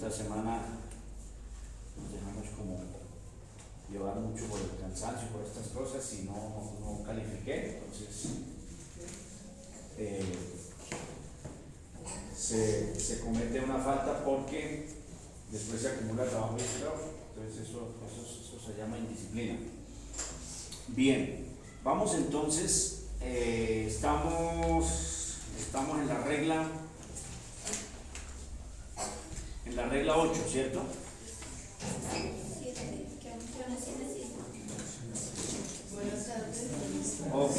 esta semana nos dejamos como llevar mucho por el cansancio, por estas cosas y no califiqué, entonces se comete una falta porque después se acumula trabajo y trabajo, entonces eso se llama indisciplina. Bien, vamos entonces, estamos en la regla 8, ¿cierto? Ok,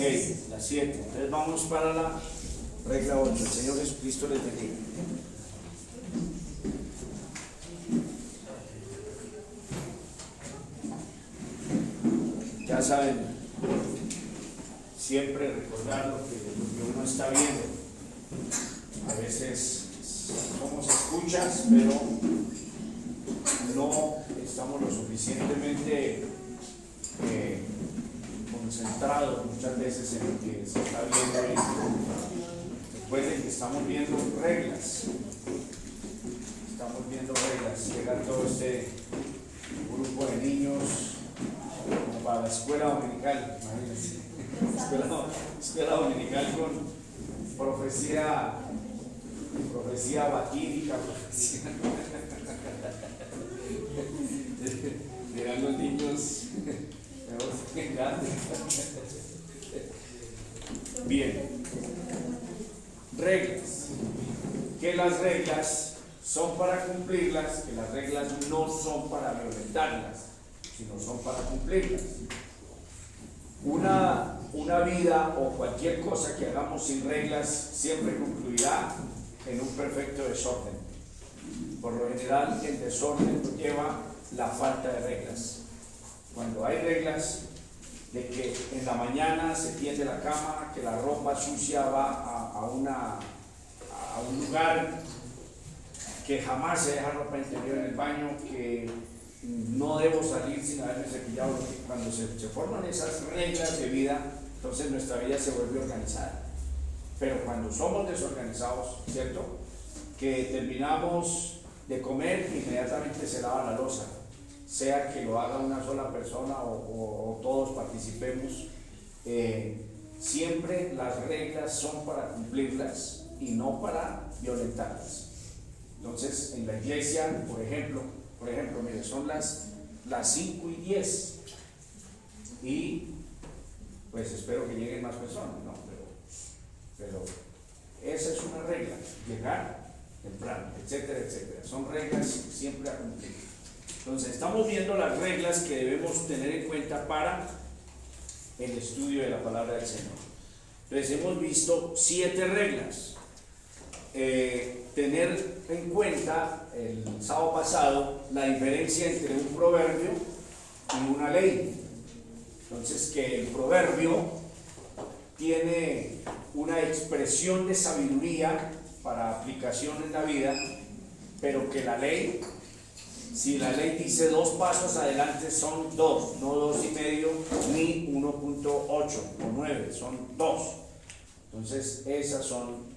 la 7. Entonces vamos para la regla 8. El Señor Jesucristo les bendiga. Ya saben, siempre recordar lo que uno está viendo. A veces somos escuchas, pero no estamos lo suficientemente concentrados muchas veces en lo que se está viendo. Recuerden que estamos viendo reglas. Llega todo este grupo de niños como para la escuela dominical, imagínense. Escuela dominical con profecía batídica, dirán los niños, bien, reglas, que las reglas son para cumplirlas, que las reglas no son para violentarlas, sino son para cumplirlas. Una vida o cualquier cosa que hagamos sin reglas siempre concluirá en un perfecto desorden. Por lo general, el desorden lleva la falta de reglas. Cuando hay reglas de que en la mañana se tiende la cama, que la ropa sucia va a un lugar, que jamás se deja ropa interior en el baño, que no debo salir sin haberme cepillado, cuando se forman esas reglas de vida, entonces nuestra vida se vuelve organizada. Pero cuando somos desorganizados, ¿cierto? Que terminamos de comer, inmediatamente se lava la loza, sea que lo haga una sola persona o todos participemos. Siempre las reglas son para cumplirlas y no para violentarlas. Entonces, en la iglesia, por ejemplo, mire, son las 5:10 y pues espero que lleguen más personas, ¿no? Pero esa es una regla, llegar temprano, etcétera, etcétera. Son reglas siempre a cumplir. Entonces, estamos viendo las reglas que debemos tener en cuenta para el estudio de la palabra del Señor. Entonces, hemos visto 7 reglas. Tener en cuenta el sábado pasado la diferencia entre un proverbio y una ley. Entonces, que el proverbio tiene una expresión de sabiduría para aplicación en la vida, pero que la ley, si la ley dice 2 pasos adelante, son 2, no 2,5 ni 1.8 o 9, son 2. Entonces, esas son,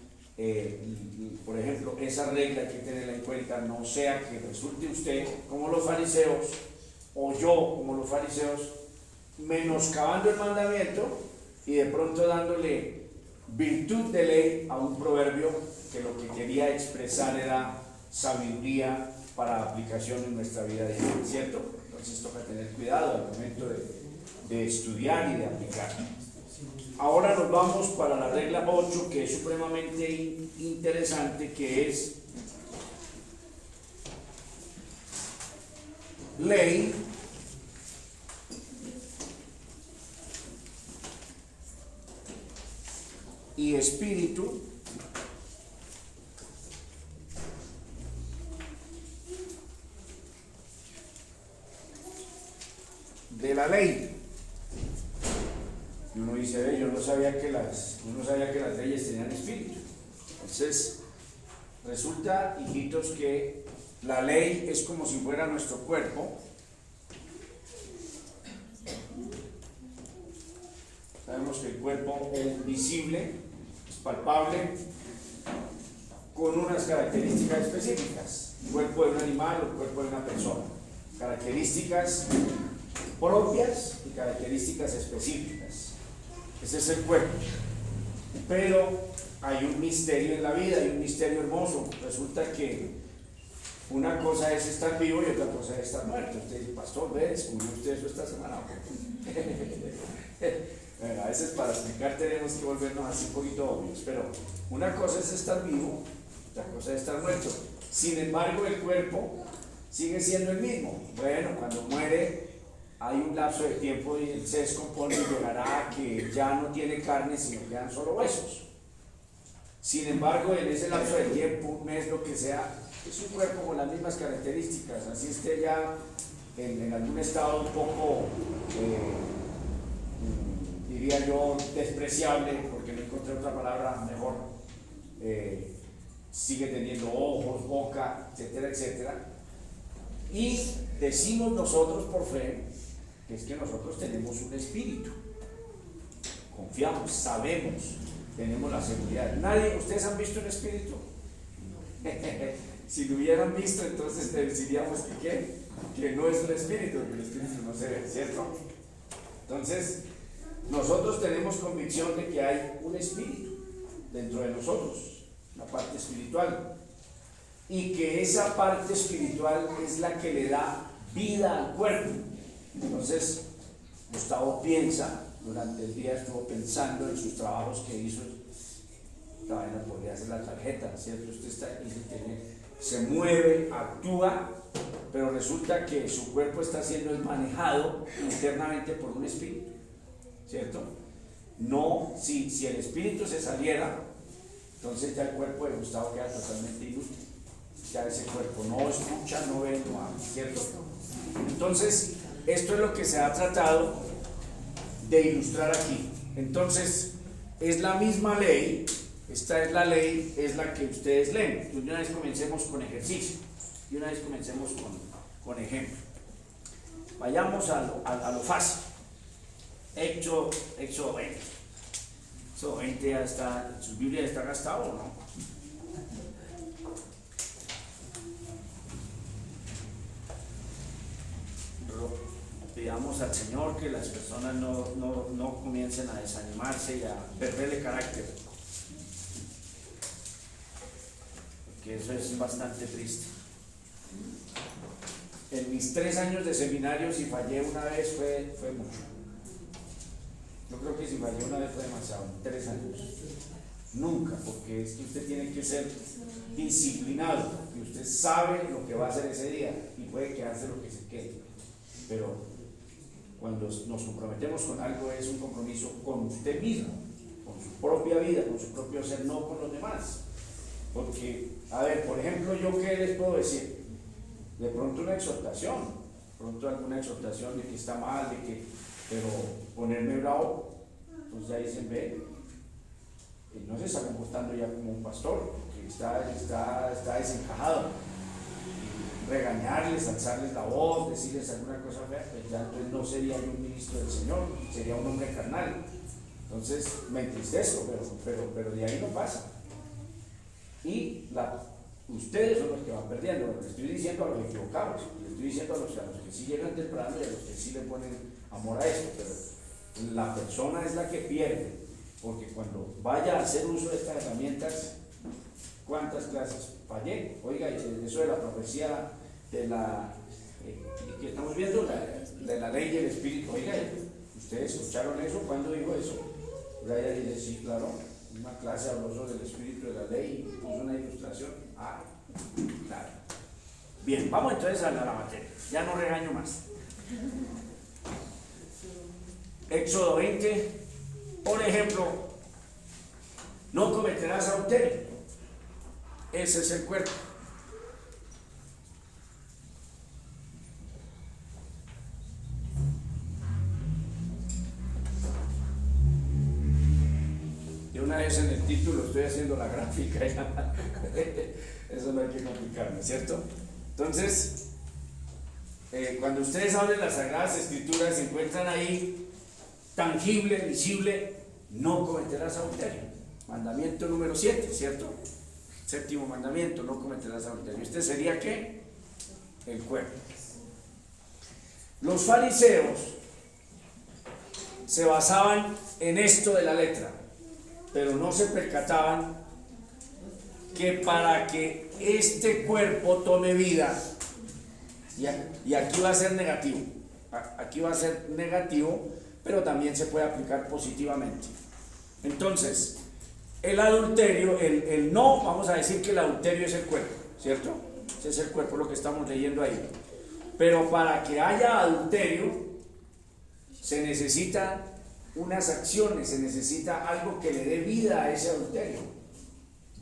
por ejemplo, esa regla hay que tenerla en cuenta, no sea que resulte usted como los fariseos o yo como los fariseos, menoscabando el mandamiento y de pronto dándole virtud de ley a un proverbio que lo que quería expresar era sabiduría para aplicación en nuestra vida diaria, ¿cierto? Entonces toca tener cuidado al momento de estudiar y de aplicar. Ahora nos vamos para la regla 8, que es supremamente interesante, que es ley y espíritu de la ley. Y uno dice, yo no sabía que las leyes tenían espíritu. Entonces, resulta, hijitos, que la ley es como si fuera nuestro cuerpo. Sabemos que el cuerpo es visible, es palpable, con unas características específicas, el cuerpo de un animal o el cuerpo de una persona, características propias y características específicas. Ese es el cuerpo. Pero hay un misterio en la vida, hay un misterio hermoso. Resulta que una cosa es estar vivo y otra cosa es estar muerto. Usted dice, pastor, ¿ve? ¿Descubrió usted eso esta semana? Bueno, a veces para explicar tenemos que volvernos así un poquito obvios, pero una cosa es estar vivo, otra cosa es estar muerto. Sin embargo, el cuerpo sigue siendo el mismo. Bueno, cuando muere hay un lapso de tiempo y se descompone y llegará a que ya no tiene carne, sino que quedan solo huesos. Sin embargo, en ese lapso de tiempo, un mes, lo que sea, es un cuerpo con las mismas características, así esté ya en algún estado un poco, diría yo, despreciable, porque no encontré otra palabra mejor, sigue teniendo ojos, boca, etcétera, etcétera. Y decimos nosotros por fe que es que nosotros tenemos un espíritu, confiamos, sabemos, tenemos la seguridad. ¿Ustedes han visto un espíritu? Si lo hubieran visto, entonces diríamos que no es un espíritu, que el espíritu no se ve, ¿cierto? Entonces, nosotros tenemos convicción de que hay un espíritu dentro de nosotros, una parte espiritual, y que esa parte espiritual es la que le da vida al cuerpo. Entonces, Gustavo piensa, durante el día estuvo pensando en sus trabajos que hizo. Esta vaina podría ser la tarjeta, ¿cierto? Usted está aquí, se mueve, actúa, pero resulta que su cuerpo está siendo manejado internamente por un espíritu, ¿cierto? No, si el espíritu se saliera, entonces ya el cuerpo de Gustavo queda totalmente inútil. Ya ese cuerpo no escucha, no ve, no habla, ¿cierto? Entonces, esto es lo que se ha tratado de ilustrar aquí. Entonces, es la misma ley, esta es la ley, es la que ustedes leen. Entonces, de una vez comencemos con ejercicio, y una vez comencemos con ejemplo. Vayamos a lo fácil. Éxodo 20. Éxodo 20 ya está, ¿su Biblia está gastada o no? Pidamos al Señor que las personas no comiencen a desanimarse y a perderle carácter, porque eso es bastante triste. En mis 3 años de seminario, si fallé una vez fue mucho. Yo creo que si fallé una vez fue demasiado, 3 años. Nunca, porque es que usted tiene que ser disciplinado, y usted sabe lo que va a hacer ese día y puede quedarse lo que se quede. Pero cuando nos comprometemos con algo es un compromiso con usted mismo, con su propia vida, con su propio ser, no con los demás. Porque, a ver, por ejemplo, ¿yo qué les puedo decir? De pronto una exhortación, de pronto alguna exhortación de que está mal, pero ponerme bravo, pues ya dicen, ve, él no se está comportando ya como un pastor, que está desencajado. Regañarles, alzarles la voz, decirles alguna cosa fea, pues ya entonces no sería yo un ministro del Señor, sería un hombre carnal. Entonces me entristezco, pero de ahí no pasa. Y ustedes son los que van perdiendo. Le estoy diciendo a los equivocados, le estoy diciendo a los que sí llegan temprano y a los que sí le ponen amor a esto, pero la persona es la que pierde, porque cuando vaya a hacer uso de estas herramientas, ¿cuántas clases fallé? Oiga, eso de la profecía de la que estamos viendo, de la ley y el espíritu, oiga, ¿ustedes escucharon eso? ¿Cuándo dijo eso? Brian dice, sí, claro, una clase habló sobre el espíritu de la ley y puso una ilustración. Ah, claro. Bien, vamos entonces a la materia, ya no regaño más. Éxodo 20, por ejemplo, no cometerás adulterio. Ese es el cuerpo. De una vez en el título estoy haciendo la gráfica. Eso no hay que complicarme, ¿cierto? Entonces, cuando ustedes abren las Sagradas Escrituras, se encuentran ahí tangible, visible, no cometerás adulterio. Mandamiento número 7, ¿cierto? Séptimo mandamiento, no cometerás adulterio. Este sería ¿qué? El cuerpo. Los fariseos se basaban en esto de la letra, pero no se percataban que para que este cuerpo tome vida, y aquí va a ser negativo, aquí va a ser negativo, pero también se puede aplicar positivamente. Entonces, el adulterio, el no, vamos a decir que el adulterio es el cuerpo, ¿cierto? Ese es el cuerpo, lo que estamos leyendo ahí. Pero para que haya adulterio, se necesitan unas acciones, se necesita algo que le dé vida a ese adulterio.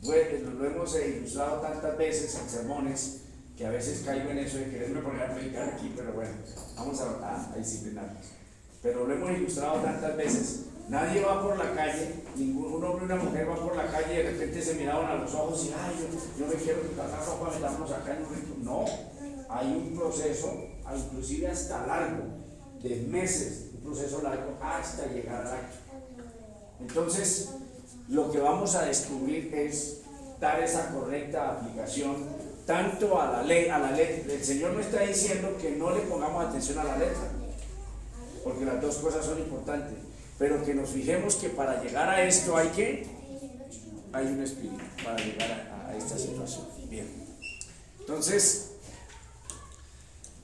Bueno, lo hemos ilustrado tantas veces en sermones que a veces caigo en eso de quererme poner a predicar aquí, pero bueno, vamos a disciplinarnos. Pero lo hemos ilustrado tantas veces. Nadie va por la calle, un hombre y una mujer van por la calle y de repente se miraban a los ojos y ay, yo me quiero quitar la ropa, metámonos acá en un ritmo. No, hay un proceso, inclusive hasta largo, de meses, un proceso largo hasta llegar al acto. Entonces, lo que vamos a descubrir es dar esa correcta aplicación tanto a la ley, El Señor no está diciendo que no le pongamos atención a la letra, porque las dos cosas son importantes, pero que nos fijemos que para llegar a esto hay un espíritu para llegar a esta situación. Bien, entonces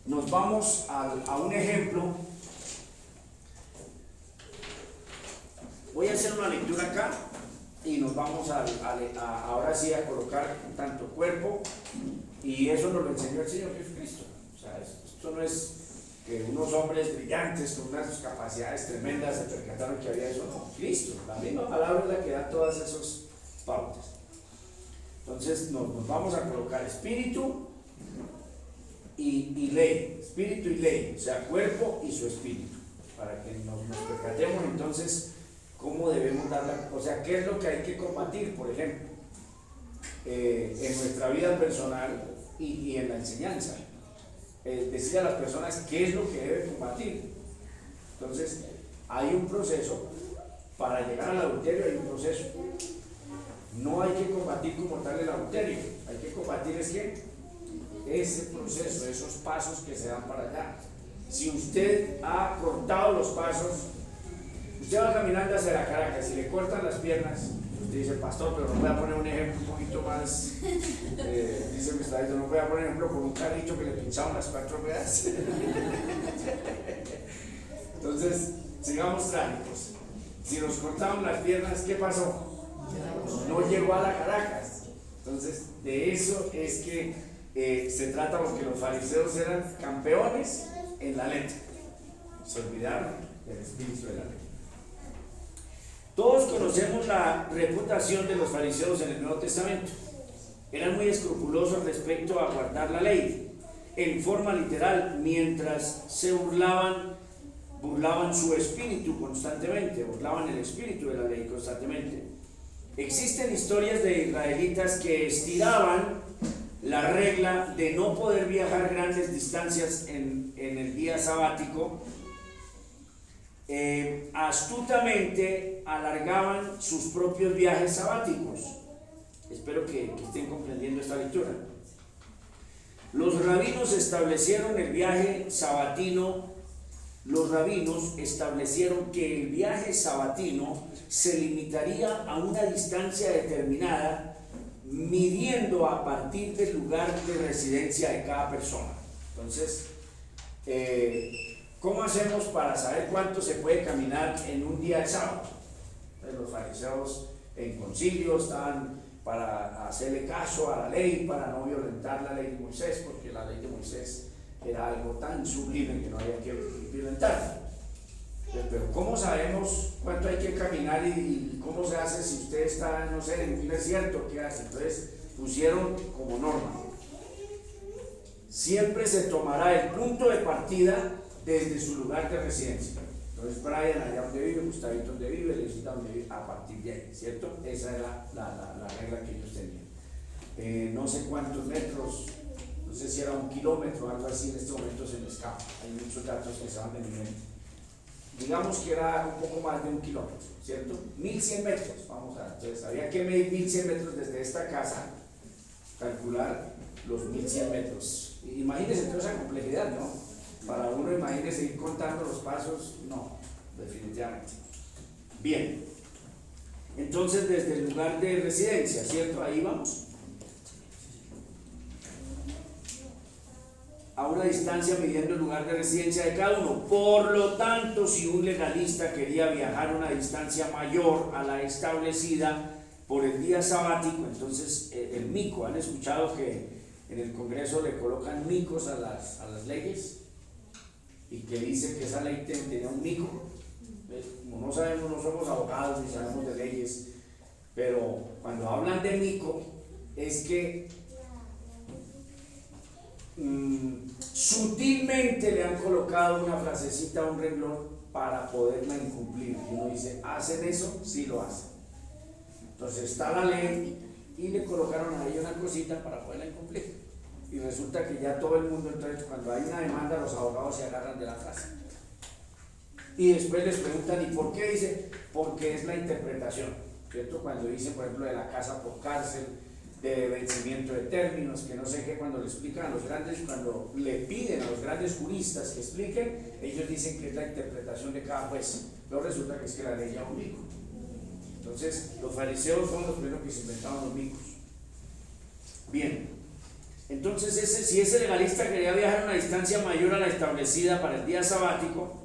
nos vamos a un ejemplo. Voy a hacer una lectura acá y nos vamos ahora sí a colocar tanto cuerpo, y eso nos lo enseñó el Señor Jesucristo. O sea, esto no es que unos hombres brillantes con unas capacidades tremendas se percataron que había eso. No, Cristo, la misma palabra es la que da todas esas pautas. Entonces nos vamos a colocar espíritu y ley, espíritu y ley, o sea, cuerpo y su espíritu, para que nos percatemos entonces cómo debemos darla, o sea, qué es lo que hay que combatir, por ejemplo, en nuestra vida personal y en la enseñanza. Decir a las personas qué es lo que deben combatir. Entonces, hay un proceso para llegar al adulterio, hay un proceso. No hay que combatir como tal el adulterio, hay que combatir ese proceso, esos pasos que se dan para allá. Si usted ha cortado los pasos, usted va caminando hacia la Caracas, si le cortan las piernas, usted dice, pastor, pero no voy a poner un ejemplo un poquito más, dice mi estadito, no voy a poner ejemplo con un carrito que le pincharon las 4 ruedas. Entonces, sigamos trágicos. Si nos cortaron las piernas, ¿qué pasó? No llegó a la Caracas. Entonces, de eso es que se trata, porque los fariseos eran campeones en la letra. Se olvidaron del espíritu de la ley. Todos conocemos la reputación de los fariseos en el Nuevo Testamento. Eran muy escrupulosos respecto a guardar la ley en forma literal, mientras se burlaban su espíritu constantemente, burlaban el espíritu de la ley constantemente. Existen historias de israelitas que estiraban la regla de no poder viajar grandes distancias en el día sabático. Astutamente alargaban sus propios viajes sabáticos. Espero que estén comprendiendo esta lectura. Los rabinos establecieron el viaje sabatino. Los rabinos establecieron que el viaje sabatino se limitaría a una distancia determinada, midiendo a partir del lugar de residencia de cada persona. Entonces, ¿cómo hacemos para saber cuánto se puede caminar en un día de sábado? Los fariseos en concilio estaban para hacerle caso a la ley, para no violentar la ley de Moisés, porque la ley de Moisés era algo tan sublime que no había que violentarla. Pero ¿cómo sabemos cuánto hay que caminar y cómo se hace si usted está, no sé, en un desierto? ¿Qué hace? Entonces pusieron como norma: siempre se tomará el punto de partida desde su lugar de residencia. Entonces Brian allá donde vive, Gustavito donde vive, Leosita donde vive, a partir de ahí, ¿cierto? Esa era la regla que ellos tenían. No sé cuántos metros, no sé si era 1 kilómetro, algo así, en este momento se me escapa. Hay muchos datos que se van de mi mente. Digamos que era un poco más de 1 kilómetro, ¿cierto? 1100 metros, vamos a ver. Entonces había que medir 1100 metros desde esta casa calcular los 1100 metros. Imagínense toda esa complejidad, ¿no? Para uno, imagínense ir contando los pasos, no, definitivamente. Bien, entonces desde el lugar de residencia, ¿cierto? Ahí vamos. A una distancia midiendo el lugar de residencia de cada uno. Por lo tanto, si un legalista quería viajar a una distancia mayor a la establecida por el día sabático, entonces el mico, ¿han escuchado que en el Congreso le colocan micos a las leyes? Y que dice que esa ley tenía un mico. Como no sabemos, no somos abogados ni sabemos de leyes, pero cuando hablan de mico es que sutilmente le han colocado una frasecita a un renglón para poderla incumplir. Y uno dice, ¿hacen eso? Sí lo hacen. Entonces está la ley y le colocaron ahí una cosita para poderla incumplir. Y resulta que ya todo el mundo, entonces cuando hay una demanda, los abogados se agarran de la frase. Y después les preguntan, ¿y por qué? Dice, porque es la interpretación, ¿cierto? Cuando dicen, por ejemplo, de la casa por cárcel, de vencimiento de términos, que no sé qué, cuando le explican a los grandes, cuando le piden a los grandes juristas que expliquen, ellos dicen que es la interpretación de cada juez. Luego resulta que es que la ley ya un mico. Entonces, los fariseos fueron los primeros que se inventaron los micos. Bien, entonces si ese legalista quería viajar a una distancia mayor a la establecida para el día sabático,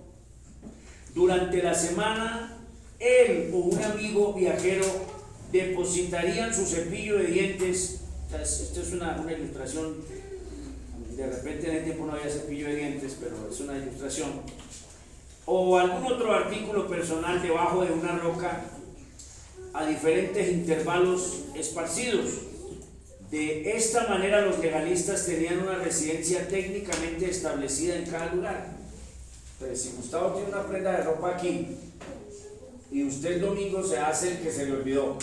durante la semana, él o un amigo viajero depositarían su cepillo de dientes. Esto es una ilustración, de repente en el tiempo no había cepillo de dientes, pero es una ilustración, o algún otro artículo personal debajo de una roca a diferentes intervalos esparcidos. De esta manera los legalistas tenían una residencia técnicamente establecida en cada lugar. Entonces, si Gustavo tiene una prenda de ropa aquí y usted el domingo se hace el que se le olvidó,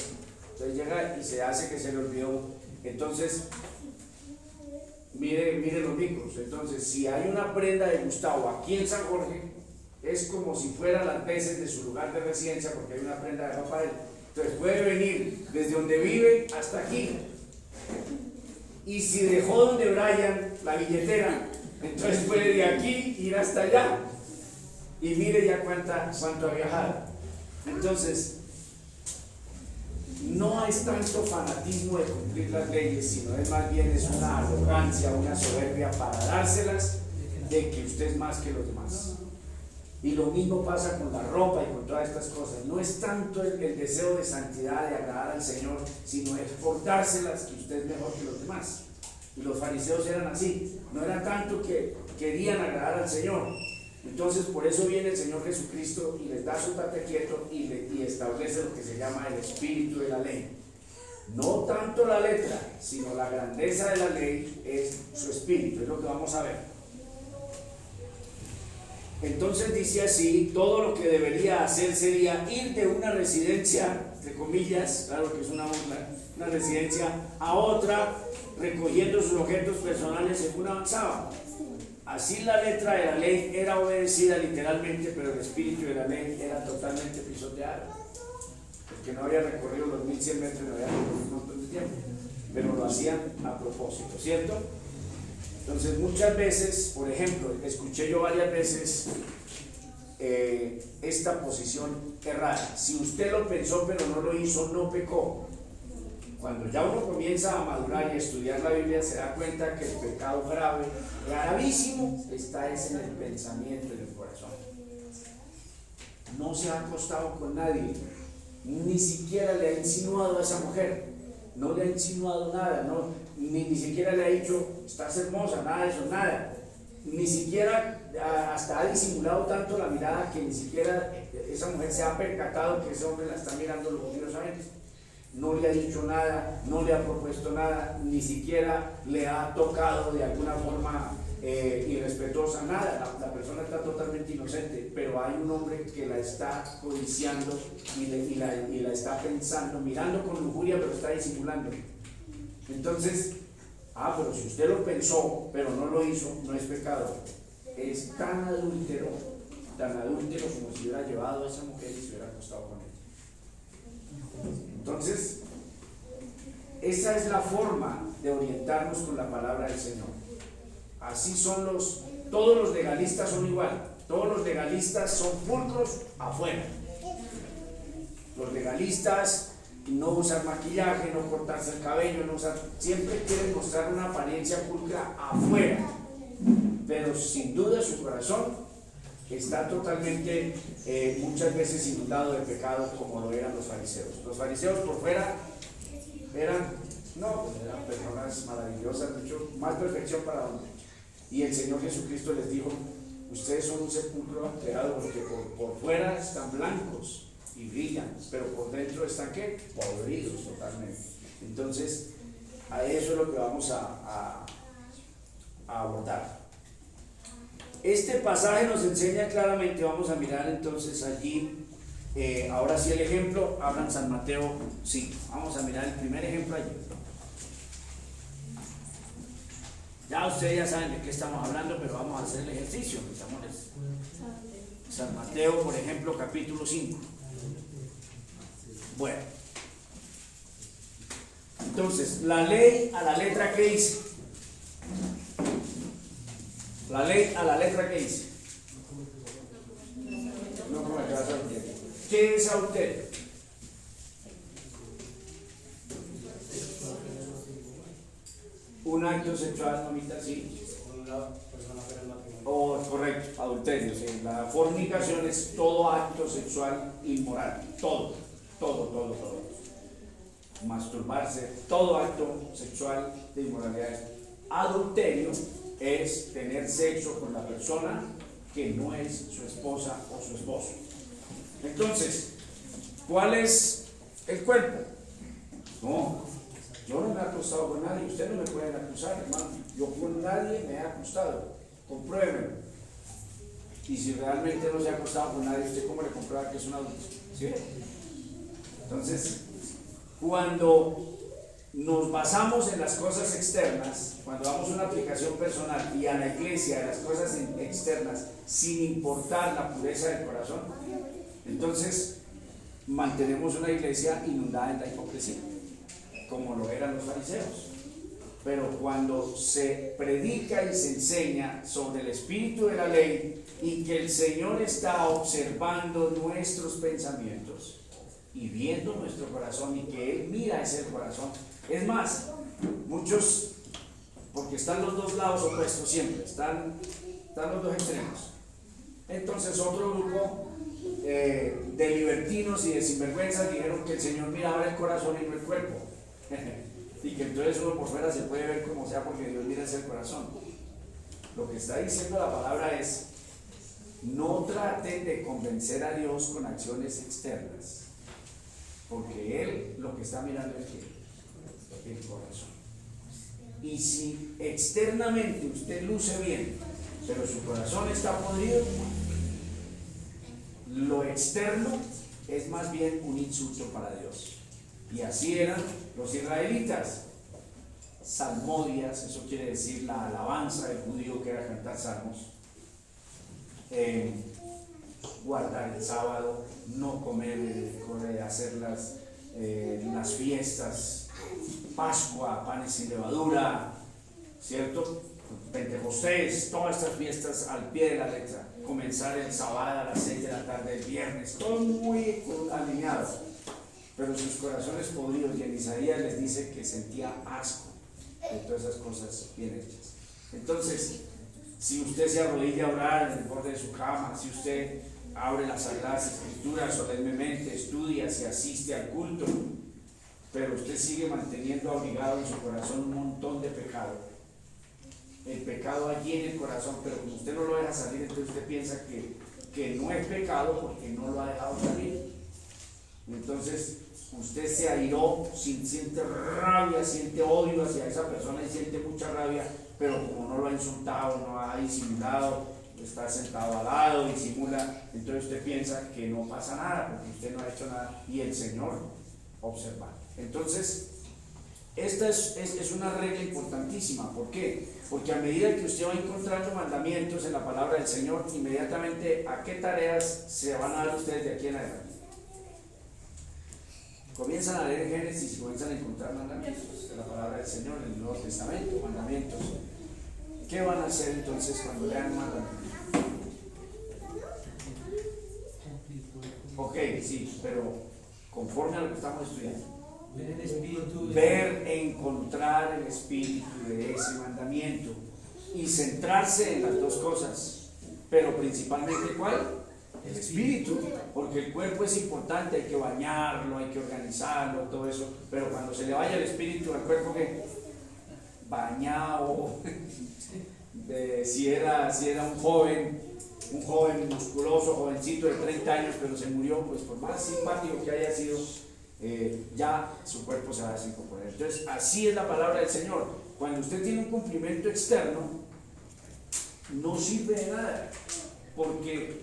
entonces llega y se hace que se le olvidó, entonces mire los micros. Entonces, si hay una prenda de Gustavo aquí en San Jorge, es como si fuera las veces de su lugar de residencia, porque hay una prenda de ropa de él. Entonces puede venir desde donde vive hasta aquí. Y si dejó donde Brian la billetera, entonces puede de aquí ir hasta allá. Y mire ya cuánto ha viajado. Entonces, no es tanto fanatismo de cumplir las leyes, sino es más bien es una arrogancia, una soberbia para dárselas de que usted es más que los demás. Y lo mismo pasa con la ropa y con todas estas cosas. No es tanto el deseo de santidad, de agradar al Señor, sino es por dárselas que usted es mejor que los demás. Y los fariseos eran así. No era tanto que querían agradar al Señor. Entonces por eso viene el Señor Jesucristo y les da su tate quieto y establece lo que se llama el espíritu de la ley. No tanto la letra, sino la grandeza de la ley es su espíritu. Es lo que vamos a ver. Entonces dice así, todo lo que debería hacer sería ir de una residencia, entre comillas, claro que es una burla, una residencia a otra, recogiendo sus objetos personales según avanzaba. Así la letra de la ley era obedecida literalmente, pero el espíritu de la ley era totalmente pisoteado, porque no había recorrido los 1100 metros, no había recorrido un montón de tiempo, pero lo hacían a propósito, ¿cierto? Entonces muchas veces, por ejemplo, escuché yo varias veces esta posición errada: si usted lo pensó pero no lo hizo, no pecó. Cuando ya uno comienza a madurar y a estudiar la Biblia, se da cuenta que el pecado grave, gravísimo, está en el pensamiento, en el corazón. No se ha acostado con nadie, ni siquiera le ha insinuado a esa mujer, no le ha insinuado nada, ni siquiera le ha dicho, estás hermosa, nada de eso, nada. Ni siquiera, hasta ha disimulado tanto la mirada que ni siquiera esa mujer se ha percatado que ese hombre la está mirando lujuriosamente. No le ha dicho nada, no le ha propuesto nada, ni siquiera le ha tocado de alguna forma irrespetuosa, nada. La persona está totalmente inocente, pero hay un hombre que la está codiciando y la está pensando, mirando con lujuria, pero está disimulando. Entonces, pero si usted lo pensó, pero no lo hizo, no es pecado. Es tan adúltero como si hubiera llevado a esa mujer y se hubiera acostado con ella. Entonces, esa es la forma de orientarnos con la palabra del Señor. Así son todos los legalistas son igual. Todos los legalistas son pulcros afuera. Los legalistas no usan maquillaje, no cortarse el cabello, siempre quieren mostrar una apariencia pulcra afuera, pero sin duda su corazón está totalmente, muchas veces inundado de pecado, como lo eran los fariseos. Los fariseos por fuera eran personas maravillosas, mucho más perfección para hombre. Y el Señor Jesucristo les dijo: ustedes son un sepulcro creado porque por fuera están blancos y brillan, pero por dentro están ¿qué? Podridos totalmente. Entonces, a eso es lo que vamos a abordar. Este pasaje nos enseña claramente, vamos a mirar entonces allí, ahora sí el ejemplo, habla en San Mateo 5. Vamos a mirar el primer ejemplo allí. Ya ustedes ya saben de qué estamos hablando, pero vamos a hacer el ejercicio, mis amores. San Mateo, por ejemplo, capítulo 5. Bueno, entonces, la ley a la letra, ¿qué dice? La ley a la letra, ¿qué dice? No, como acá es adulterio. ¿Qué es adulterio? Un acto sexual, mamita, sí. Oh, correcto, adulterio, sí. La fornicación es todo acto sexual inmoral, todo. Masturbarse, todo acto sexual de inmoralidad. Adulterio es tener sexo con la persona que no es su esposa o su esposo. Entonces, ¿cuál es el cuerpo? No, yo no me he acostado con nadie, usted no me puede acusar, hermano. Yo con nadie me he acostado, compruébelo. Y si realmente no se ha acostado con nadie, ¿usted cómo le comprueba que es un adulto? ¿Sí? Entonces, cuando nos basamos en las cosas externas, cuando damos una aplicación personal y a la iglesia de las cosas externas, sin importar la pureza del corazón, entonces mantenemos una iglesia inundada en la hipocresía, como lo eran los fariseos. Pero cuando se predica y se enseña sobre el espíritu de la ley y que el Señor está observando nuestros pensamientos y viendo nuestro corazón y que Él mira ese corazón, es más, muchos, porque están los dos lados opuestos siempre, están los dos extremos. Entonces otro grupo de libertinos y de sinvergüenzas dijeron que el Señor miraba el corazón y no el cuerpo. Y que entonces uno por fuera se puede ver como sea porque Dios mira ese corazón. Lo que está diciendo la palabra es: no traten de convencer a Dios con acciones externas, porque Él lo que está mirando es el corazón. Y si externamente usted luce bien, pero su corazón está podrido, lo externo es más bien un insulto para Dios. Y así eran los israelitas. Salmodias, eso quiere decir la alabanza del judío, que era cantar salmos. Guardar el sábado, no comer, hacer las fiestas, Pascua, panes sin levadura, ¿cierto? Pentecostés, todas estas fiestas al pie de la letra. Comenzar el sábado a las 6 de la tarde, el viernes, todo muy alineado. Pero sus corazones podridos, y en Isaías les dice que sentía asco de todas esas cosas bien hechas. Entonces, si usted se arrodilla a orar en el borde de su cama, si usted abre las Sagradas Escrituras solemnemente, estudia, se asiste al culto, pero usted sigue manteniendo abrigado en su corazón un montón de pecado. El pecado allí en el corazón, pero como usted no lo deja salir, entonces usted piensa que no es pecado porque no lo ha dejado salir. Entonces usted se airó, siente rabia, siente odio hacia esa persona y siente mucha rabia, pero como no lo ha insultado, no ha disimulado, está sentado al lado, disimula, entonces usted piensa que no pasa nada porque usted no ha hecho nada y el Señor observa. Entonces, esta es una regla importantísima. ¿Por qué? Porque a medida que usted va encontrando mandamientos en la palabra del Señor, inmediatamente, ¿a qué tareas se van a dar ustedes de aquí en adelante? Comienzan a leer Génesis y comienzan a encontrar mandamientos de la palabra del Señor en el Nuevo Testamento, mandamientos. ¿Qué van a hacer entonces cuando lean mandamientos? Ok, sí, pero conforme a lo que estamos estudiando. Ver el espíritu. Ver, encontrar el espíritu de ese mandamiento y centrarse en las dos cosas, pero principalmente ¿cuál? El espíritu, porque el cuerpo es importante, hay que bañarlo, hay que organizarlo, todo eso, pero cuando se le vaya el espíritu al cuerpo, ¿qué? Bañado. Si era un joven musculoso, jovencito de 30 años, pero se murió, pues por más simpático que haya sido, ya su cuerpo se va a descomponer. Entonces, así es la palabra del Señor. Cuando usted tiene un cumplimiento externo, no sirve de nada, porque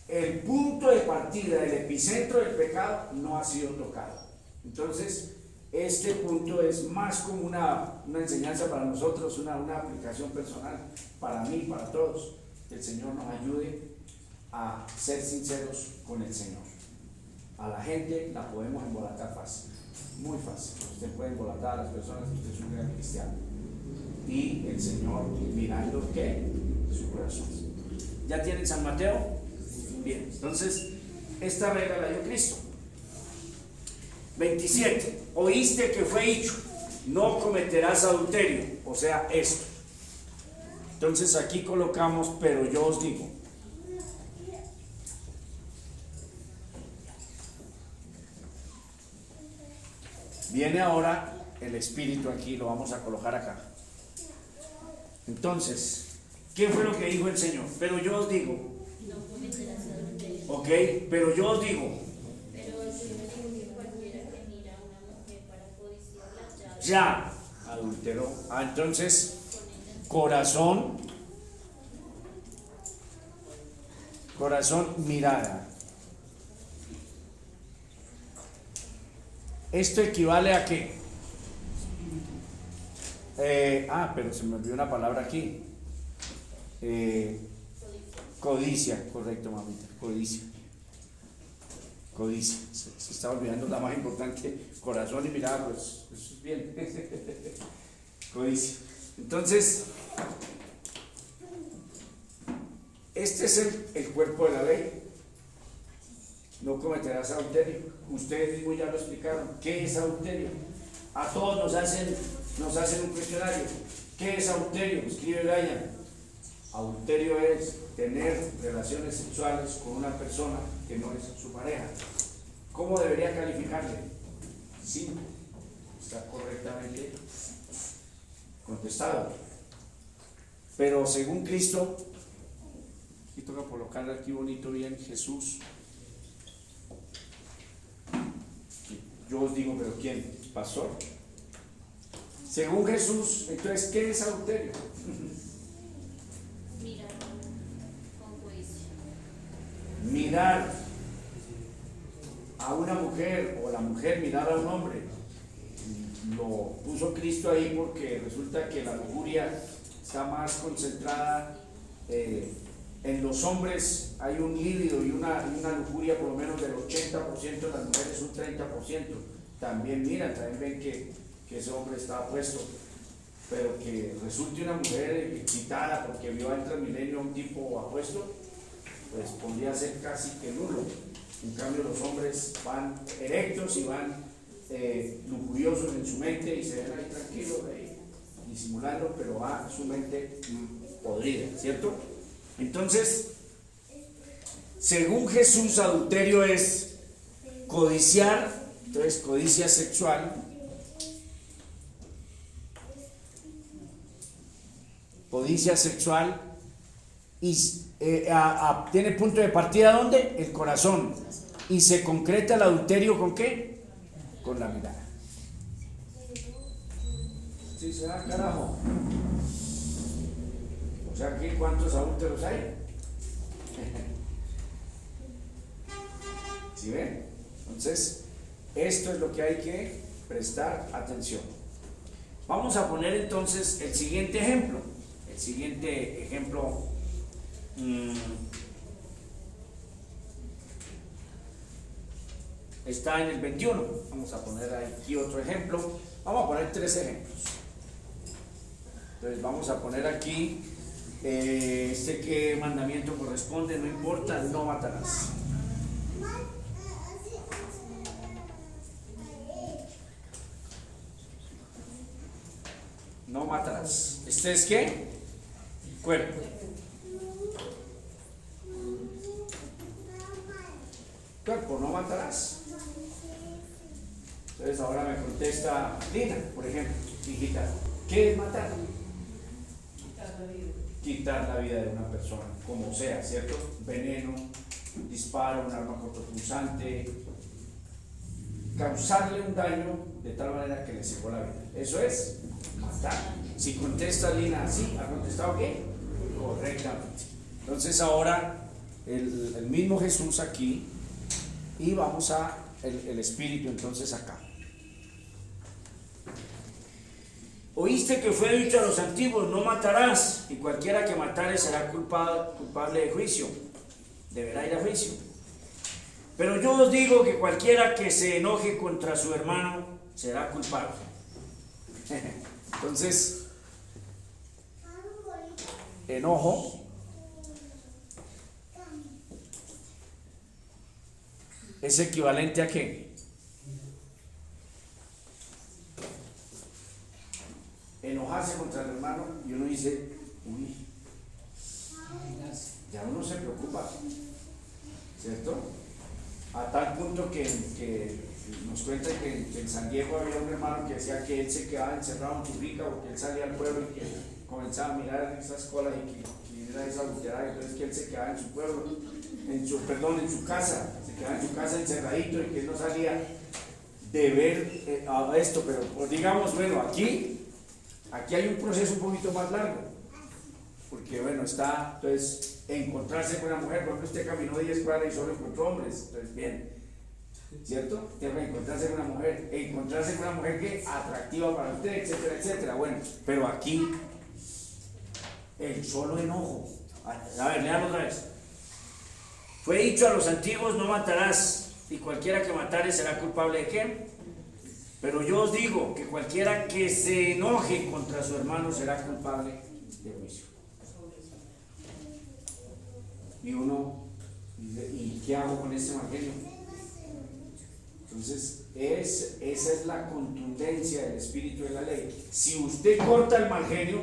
el punto de partida, el epicentro del pecado, no ha sido tocado. Entonces, este punto es más como una enseñanza para nosotros, una aplicación personal para mí, para todos. Que el Señor nos ayude a ser sinceros con el Señor. A la gente la podemos embolatar fácil, muy fácil. Usted puede embolatar a las personas que usted es un gran cristiano. Y el Señor mirando ¿qué? Su corazón. ¿Ya tienen San Mateo? Bien, entonces esta regla la dio Cristo. 27. Oíste que fue dicho, no cometerás adulterio, o sea, esto. Entonces aquí colocamos, pero yo os digo. Viene ahora el espíritu aquí, lo vamos a colocar acá. Entonces, ¿qué fue lo que dijo el Señor? Pero yo os digo. No cometerás adulterio. Ok, pero yo os digo. Pero el Señor dijo que cualquiera que mira a una mujer para codiciarla Ya adulteró. Entonces, corazón, mirada. ¿Esto equivale a qué? Pero se me olvidó una palabra aquí. Codicia, correcto, mamita. Codicia. Se está olvidando la más importante. Corazón y mirada, pues eso es bien. Codicia. Entonces, este es el cuerpo de la ley. No cometerás adulterio. Ustedes mismos ya lo explicaron. ¿Qué es adulterio? A todos nos hacen un cuestionario. ¿Qué es adulterio? Escribe Brian. Adulterio es tener relaciones sexuales con una persona que no es su pareja. ¿Cómo debería calificarle? 5. Está correctamente contestado. Pero según Cristo, y toca colocarle aquí bonito bien, Jesús. Yo os digo, pero ¿quién? ¿Pastor? Según Jesús, entonces, ¿qué es adulterio? mirar con codicia. Mirar a una mujer o la mujer mirar a un hombre. Lo puso Cristo ahí porque resulta que la lujuria está más concentrada en los hombres. Hay un líbido y una lujuria por lo menos del 80%, las mujeres un 30%. También miran, también ven que ese hombre está apuesto, pero que resulte una mujer excitada porque vio en Transmilenio a un tipo apuesto, pues podría ser casi que nulo. En cambio los hombres van erectos y van lujuriosos en su mente y se ven ahí tranquilos, disimulando, pero va su mente podrida, ¿cierto? Entonces, según Jesús, adulterio es codiciar, entonces codicia sexual, y tiene punto de partida ¿dónde? El corazón. Y se concreta el adulterio ¿con qué? Con la mirada. Sí, se da carajo. O sea, ¿qué? ¿Cuántos adúlteros hay? ¿Sí ven? Entonces, esto es lo que hay que prestar atención. Vamos a poner entonces el siguiente ejemplo. El siguiente ejemplo. está en el 21. Vamos a poner aquí otro ejemplo. Vamos a poner 3 ejemplos. Entonces vamos a poner aquí, qué mandamiento corresponde, no importa, no matarás. No matarás. ¿Este es qué? Cuerpo. Cuerpo, no matarás. Entonces ahora me contesta Lina, por ejemplo, hijita, ¿qué es matar? Quitar la vida de una persona, como sea, ¿cierto? Veneno, disparo, un arma cortopunzante, causarle un daño de tal manera que le secó la vida. Eso es matar. Si contesta Lina así, ¿ha contestado qué? Correctamente. Entonces ahora el mismo Jesús aquí, y vamos a el Espíritu entonces acá. Oíste que fue dicho a los antiguos, no matarás, y cualquiera que matare será culpable de juicio, deberá ir a juicio. Pero yo os digo que cualquiera que se enoje contra su hermano será culpable. Entonces, enojo es equivalente a ¿qué? Enojarse contra el hermano, y uno dice, uy, ya uno se preocupa, ¿cierto? A tal punto que nos cuenta que en San Diego había un hermano que decía que él se quedaba encerrado en su finca porque él salía al pueblo y que comenzaba a mirar esas colas y que era esa búsqueda, entonces que él se quedaba en su pueblo, en su casa, se quedaba en su casa encerradito y que él no salía de ver esto, pero pues, digamos, bueno, aquí hay un proceso un poquito más largo, porque bueno, está, entonces, encontrarse con una mujer, por ejemplo, usted caminó 10 cuadras y solo encontró hombres, entonces bien, ¿cierto? Tiene que encontrarse con una mujer que atractiva para usted, etcétera, etcétera. Bueno, pero aquí, el solo enojo, a ver, leamos otra vez. Fue dicho a los antiguos, no matarás, y cualquiera que matare será culpable de ¿qué? Pero yo os digo que cualquiera que se enoje contra su hermano será culpable de juicio. Y uno dice, ¿y qué hago con este evangelio? Entonces, esa es la contundencia del espíritu de la ley. Si usted corta el evangelio,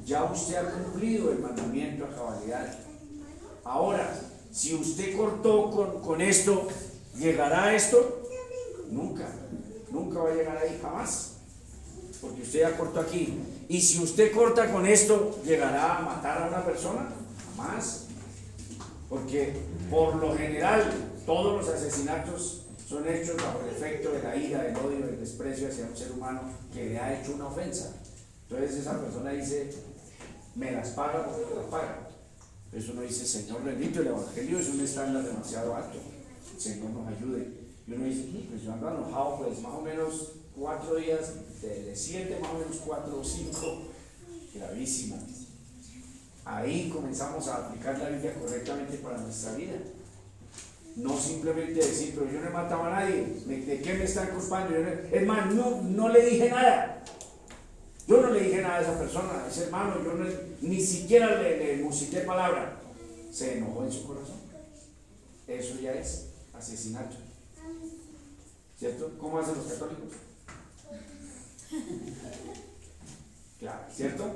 ya usted ha cumplido el mandamiento a cabalidad. Ahora, si usted cortó con esto, ¿llegará a esto? Nunca va a llegar ahí, jamás, porque usted ya cortó aquí. Y si usted corta con esto, ¿llegará a matar a una persona? Jamás, porque por lo general todos los asesinatos son hechos bajo el efecto de la ira, del odio, del desprecio hacia un ser humano que le ha hecho una ofensa. Entonces esa persona dice, me las paga porque me las paga. Entonces uno dice, Señor bendito, el evangelio es un estándar demasiado alto, el Señor nos ayude. Y uno dice, pues yo ando enojado, pues más o menos 4 días, de 7 más o menos 4 o 5, gravísimo. Ahí comenzamos a aplicar la Biblia correctamente para nuestra vida. No simplemente decir, pero yo no he matado a nadie, ¿de qué me están culpando? Es más, no le dije nada. Yo no le dije nada a esa persona, a ese hermano, yo ni siquiera le musité palabra. Se enojó en su corazón. Eso ya es asesinato. ¿Cierto? ¿Cómo hacen los católicos? Claro, ¿cierto?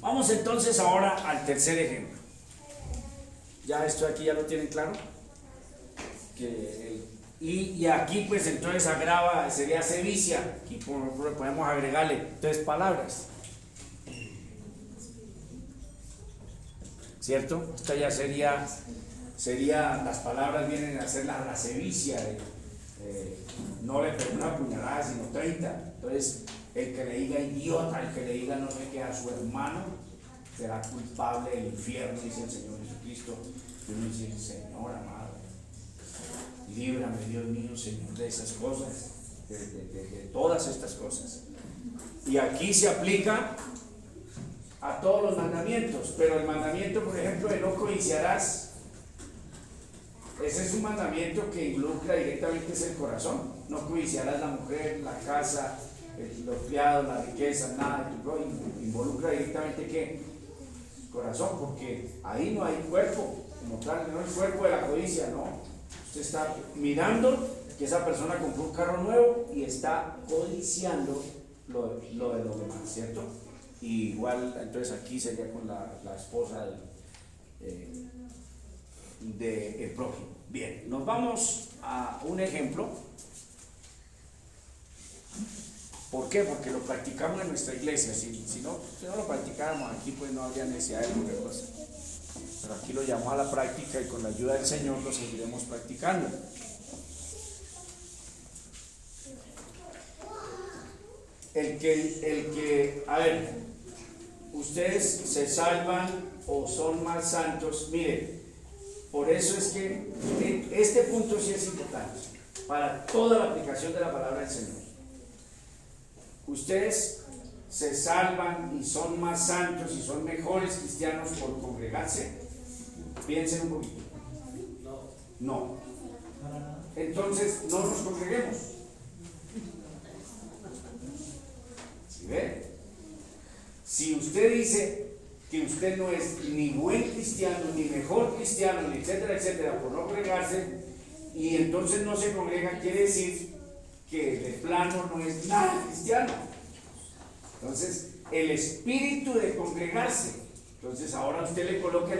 Vamos entonces ahora al tercer ejemplo. Ya esto aquí ya lo tienen claro. Y aquí pues entonces agrava, sería sevicia. Aquí podemos agregarle entonces palabras. ¿Cierto? Esta ya sería, las palabras vienen a ser la sevicia no le pegó una puñalada sino 30. Entonces el que le diga idiota, el que le diga no sé qué a su hermano será culpable del infierno, dice el Señor Jesucristo. Y uno dice, Señor amado, líbrame Dios mío, Señor, de esas cosas, de todas estas cosas. Y aquí se aplica a todos los mandamientos, pero el mandamiento, por ejemplo, de no codiciarás, ese es un mandamiento que involucra directamente es el corazón. No codiciarás la mujer, la casa, los criados, la riqueza, nada. Involucra directamente ¿qué? El corazón, porque ahí no hay cuerpo, como tal, no el cuerpo de la codicia, no. Usted está mirando que esa persona compró un carro nuevo y está codiciando lo de los demás, ¿cierto? Y igual, entonces aquí sería con la esposa del prójimo. Bien, nos vamos a un ejemplo. ¿Por qué? Porque lo practicamos en nuestra iglesia. Si no lo practicáramos aquí, pues no habría necesidad de otra cosa. Pero aquí lo llamamos a la práctica y con la ayuda del Señor lo seguiremos practicando. A ver, ustedes se salvan o son más santos. Miren, por eso es que este punto sí es importante para toda la aplicación de la palabra del Señor. Ustedes se salvan y son más santos y son mejores cristianos por congregarse. Piensen un poquito. No. Entonces no nos congreguemos. ¿Sí ve? Si usted dice que usted no es ni buen cristiano, ni mejor cristiano, ni etcétera, etcétera, por no congregarse, y entonces no se congrega, quiere decir que de plano no es nada cristiano. Entonces, el espíritu de congregarse, entonces ahora usted le coloca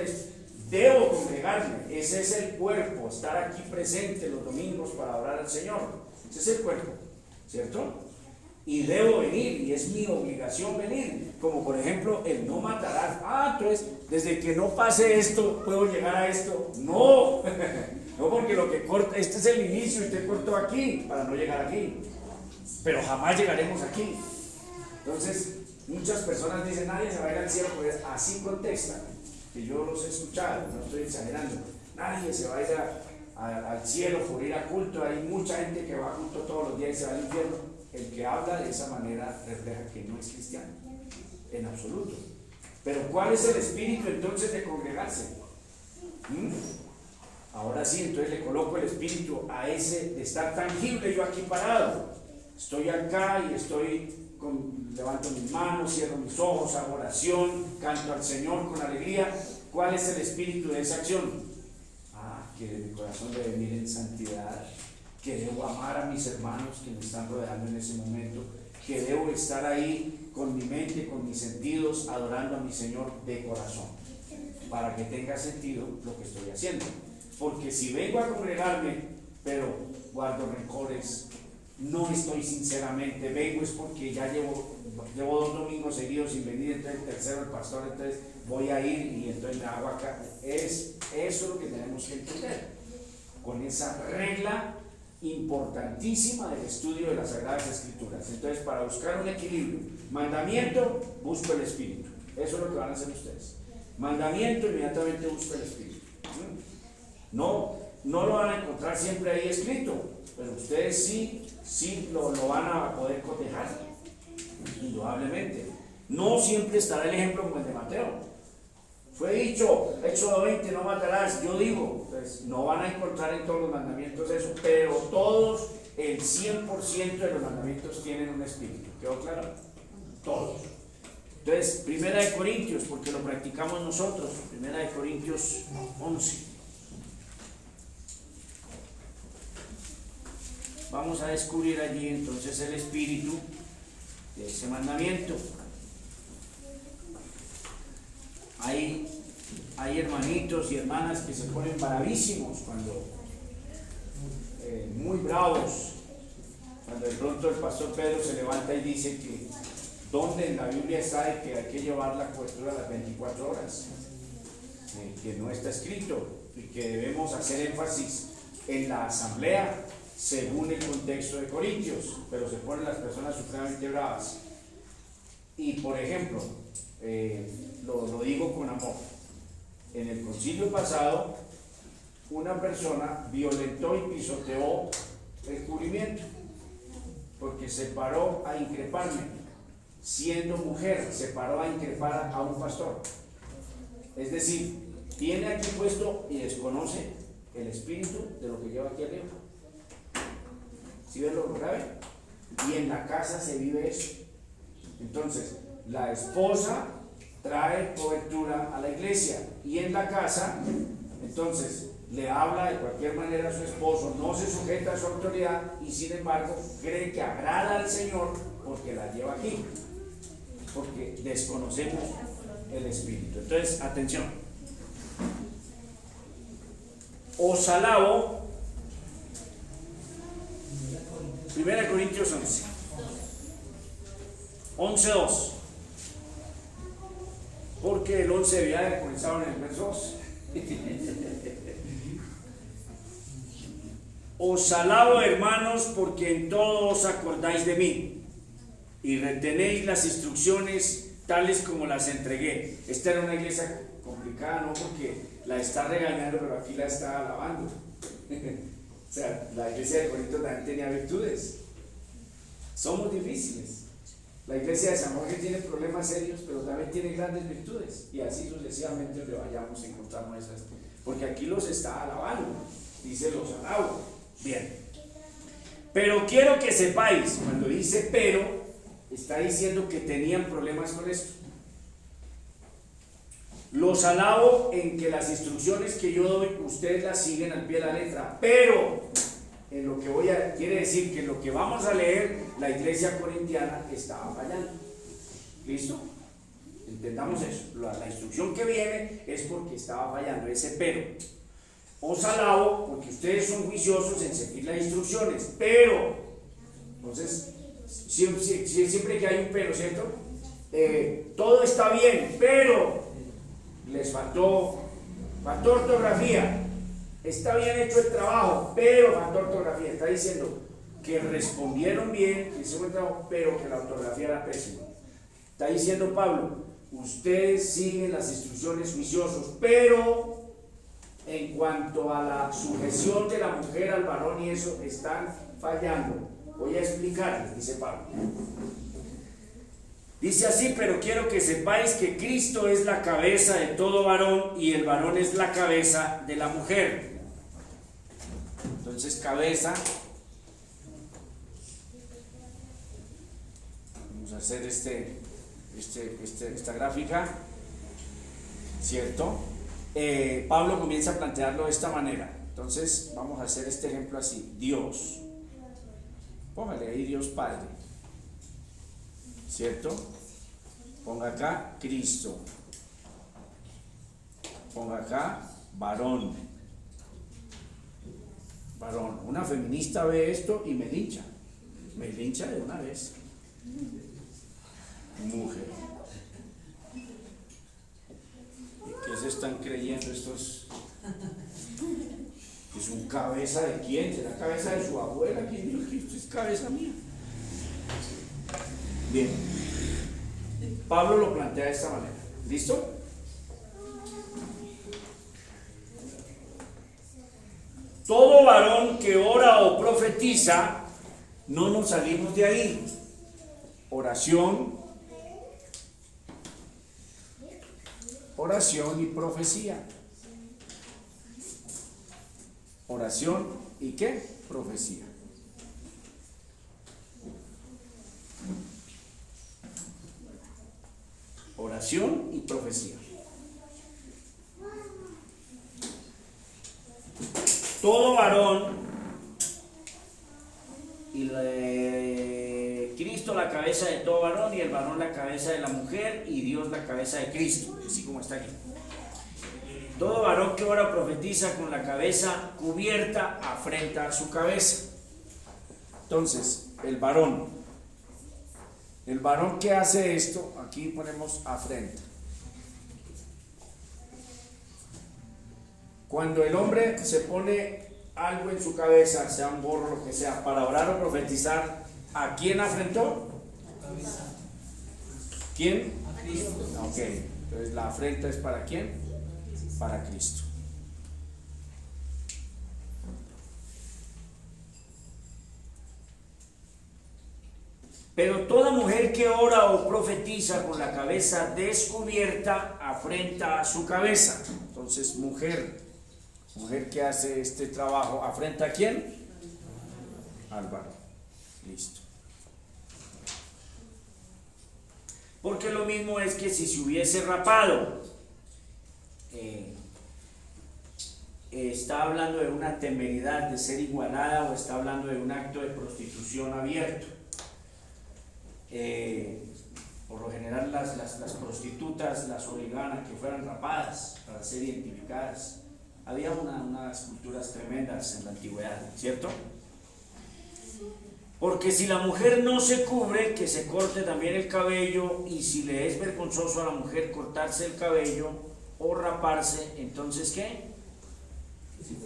debo congregarme, ese es el cuerpo, estar aquí presente los domingos para orar al Señor, ese es el cuerpo, ¿cierto? Y debo venir, y es mi obligación venir, como por ejemplo el no matarás. Entonces desde que no pase esto puedo llegar a esto. No, no, porque lo que corta, este es el inicio y usted cortó aquí para no llegar aquí, pero jamás llegaremos aquí. Entonces muchas personas dicen nadie se va a ir al cielo, pues así contestan, que yo los he escuchado, no estoy exagerando. Nadie se va a ir al cielo por ir a culto. Hay mucha gente que va a culto todos los días y se va al infierno. El que habla de esa manera refleja que no es cristiano, en absoluto. Pero ¿cuál es el espíritu entonces de congregarse? Ahora sí, entonces le coloco el espíritu a ese de estar tangible yo aquí parado. Estoy acá y levanto mis manos, cierro mis ojos, hago oración, canto al Señor con alegría. ¿Cuál es el espíritu de esa acción? Que de mi corazón debe venir en santidad, que debo amar a mis hermanos que me están rodeando en ese momento, que debo estar ahí con mi mente, con mis sentidos, adorando a mi Señor de corazón, para que tenga sentido lo que estoy haciendo. Porque si vengo a congregarme, pero guardo rencores, no estoy sinceramente, vengo es porque ya llevo 2 domingos seguidos sin venir, entonces el tercero el pastor, entonces voy a ir y entonces me hago acá. Eso es lo que tenemos que entender, con esa regla importantísima del estudio de las Sagradas Escrituras. Entonces, para buscar un equilibrio, mandamiento, busco el Espíritu. Eso es lo que van a hacer ustedes. Mandamiento, inmediatamente busco el Espíritu. No lo van a encontrar siempre ahí escrito, pero ustedes sí lo van a poder cotejar, indudablemente. No siempre estará el ejemplo como el de Mateo. Fue dicho, Éxodo 20, no matarás. Yo digo, pues no van a encontrar en todos los mandamientos eso, pero todos, el 100% de los mandamientos tienen un espíritu. ¿Quedó claro? Todos. Entonces, 1 Corintios, porque lo practicamos nosotros, 1 Corintios 11. Vamos a descubrir allí entonces el espíritu de ese mandamiento. Hay hermanitos y hermanas que se ponen bravísimos cuando, muy bravos, cuando de pronto el pastor Pedro se levanta y dice que donde en la Biblia está de que hay que llevar la cobertura a las 24 horas, que no está escrito, y que debemos hacer énfasis en la asamblea según el contexto de Corintios, pero se ponen las personas supremamente bravas. Y por ejemplo, lo digo con amor, en el concilio pasado una persona violentó y pisoteó el cubrimiento porque se paró a increparme, siendo mujer, se paró a increpar a un pastor. Es decir, tiene aquí puesto y desconoce el espíritu de lo que lleva aquí arriba. ¿Sí ven lo grave? Y en la casa se vive eso. Entonces, la esposa trae cobertura a la iglesia y en la casa, entonces, le habla de cualquier manera a su esposo, no se sujeta a su autoridad y sin embargo cree que agrada al Señor porque la lleva aquí, porque desconocemos el espíritu. Entonces, atención. Os alabo. 1 Corintios 11:2. Porque el 11 debía haber comenzado en el verso 2. Os alabo, hermanos, porque en todo os acordáis de mí y retenéis las instrucciones tales como las entregué. Esta era una iglesia complicada, no porque la está regañando, pero aquí la está alabando. O sea, la iglesia de Corinto también tenía virtudes. Somos difíciles. La iglesia de San Jorge tiene problemas serios, pero también tiene grandes virtudes. Y así sucesivamente donde vayamos encontramos esas. Porque aquí los está alabando. Dice los alabo. Bien. Pero quiero que sepáis, cuando dice pero, está diciendo que tenían problemas con esto. Los alabo en que las instrucciones que yo doy, ustedes las siguen al pie de la letra. Pero, en lo que quiere decir que en lo que vamos a leer, la iglesia corintiana estaba fallando. ¿Listo? Entendamos eso. La instrucción que viene es porque estaba fallando, ese pero. Os alabo porque ustedes son juiciosos en seguir las instrucciones, pero, entonces, siempre que hay un pero, ¿cierto? Todo está bien, pero les faltó ortografía. Está bien hecho el trabajo, pero faltó ortografía. Está diciendo que respondieron bien, que hicieron el trabajo, pero que la ortografía era pésima. Está diciendo Pablo, ustedes siguen las instrucciones juiciosos, pero en cuanto a la sujeción de la mujer al varón y eso, están fallando. Voy a explicarles, dice Pablo. Dice así, pero quiero que sepáis que Cristo es la cabeza de todo varón y el varón es la cabeza de la mujer. Entonces, cabeza. Vamos a hacer esta gráfica, ¿cierto? Pablo comienza a plantearlo de esta manera. Entonces vamos a hacer este ejemplo así. Dios, póngale ahí Dios Padre, ¿cierto? Ponga acá Cristo, ponga acá varón. Una feminista ve esto y me lincha de una vez. Mujer. ¿Qué se están creyendo estos? ¿Es un cabeza de quién? ¿Será cabeza de su abuela? ¿Quién dijo que esto es cabeza mía? Bien. Pablo lo plantea de esta manera. ¿Listo? Todo varón que ora o profetiza, no nos salimos de ahí. Oración y profecía. Oración y ¿qué? Profecía. Oración y profecía. Todo varón y Cristo la cabeza de todo varón y el varón la cabeza de la mujer y Dios la cabeza de Cristo, así como está aquí. Todo varón que ora o profetiza con la cabeza cubierta afrenta su cabeza. Entonces, el varón que hace esto, aquí ponemos afrenta. Cuando el hombre se pone algo en su cabeza, sea un gorro, lo que sea, para orar o profetizar, ¿a quién afrentó? ¿Quién? A Cristo. Ok, entonces la afrenta es ¿para quién? Para Cristo. Pero toda mujer que ora o profetiza con la cabeza descubierta afrenta a su cabeza. Entonces, mujer, Mujer que hace este trabajo, ¿afrenta a quién? Al varón. Listo. Porque lo mismo es que si se hubiese rapado, está hablando de una temeridad de ser igualada o está hablando de un acto de prostitución abierto. Por lo general las prostitutas las obligaban a que fueran rapadas para ser identificadas. Había unas culturas tremendas en la antigüedad, ¿cierto? Porque si la mujer no se cubre, que se corte también el cabello, y si le es vergonzoso a la mujer cortarse el cabello o raparse, entonces ¿qué?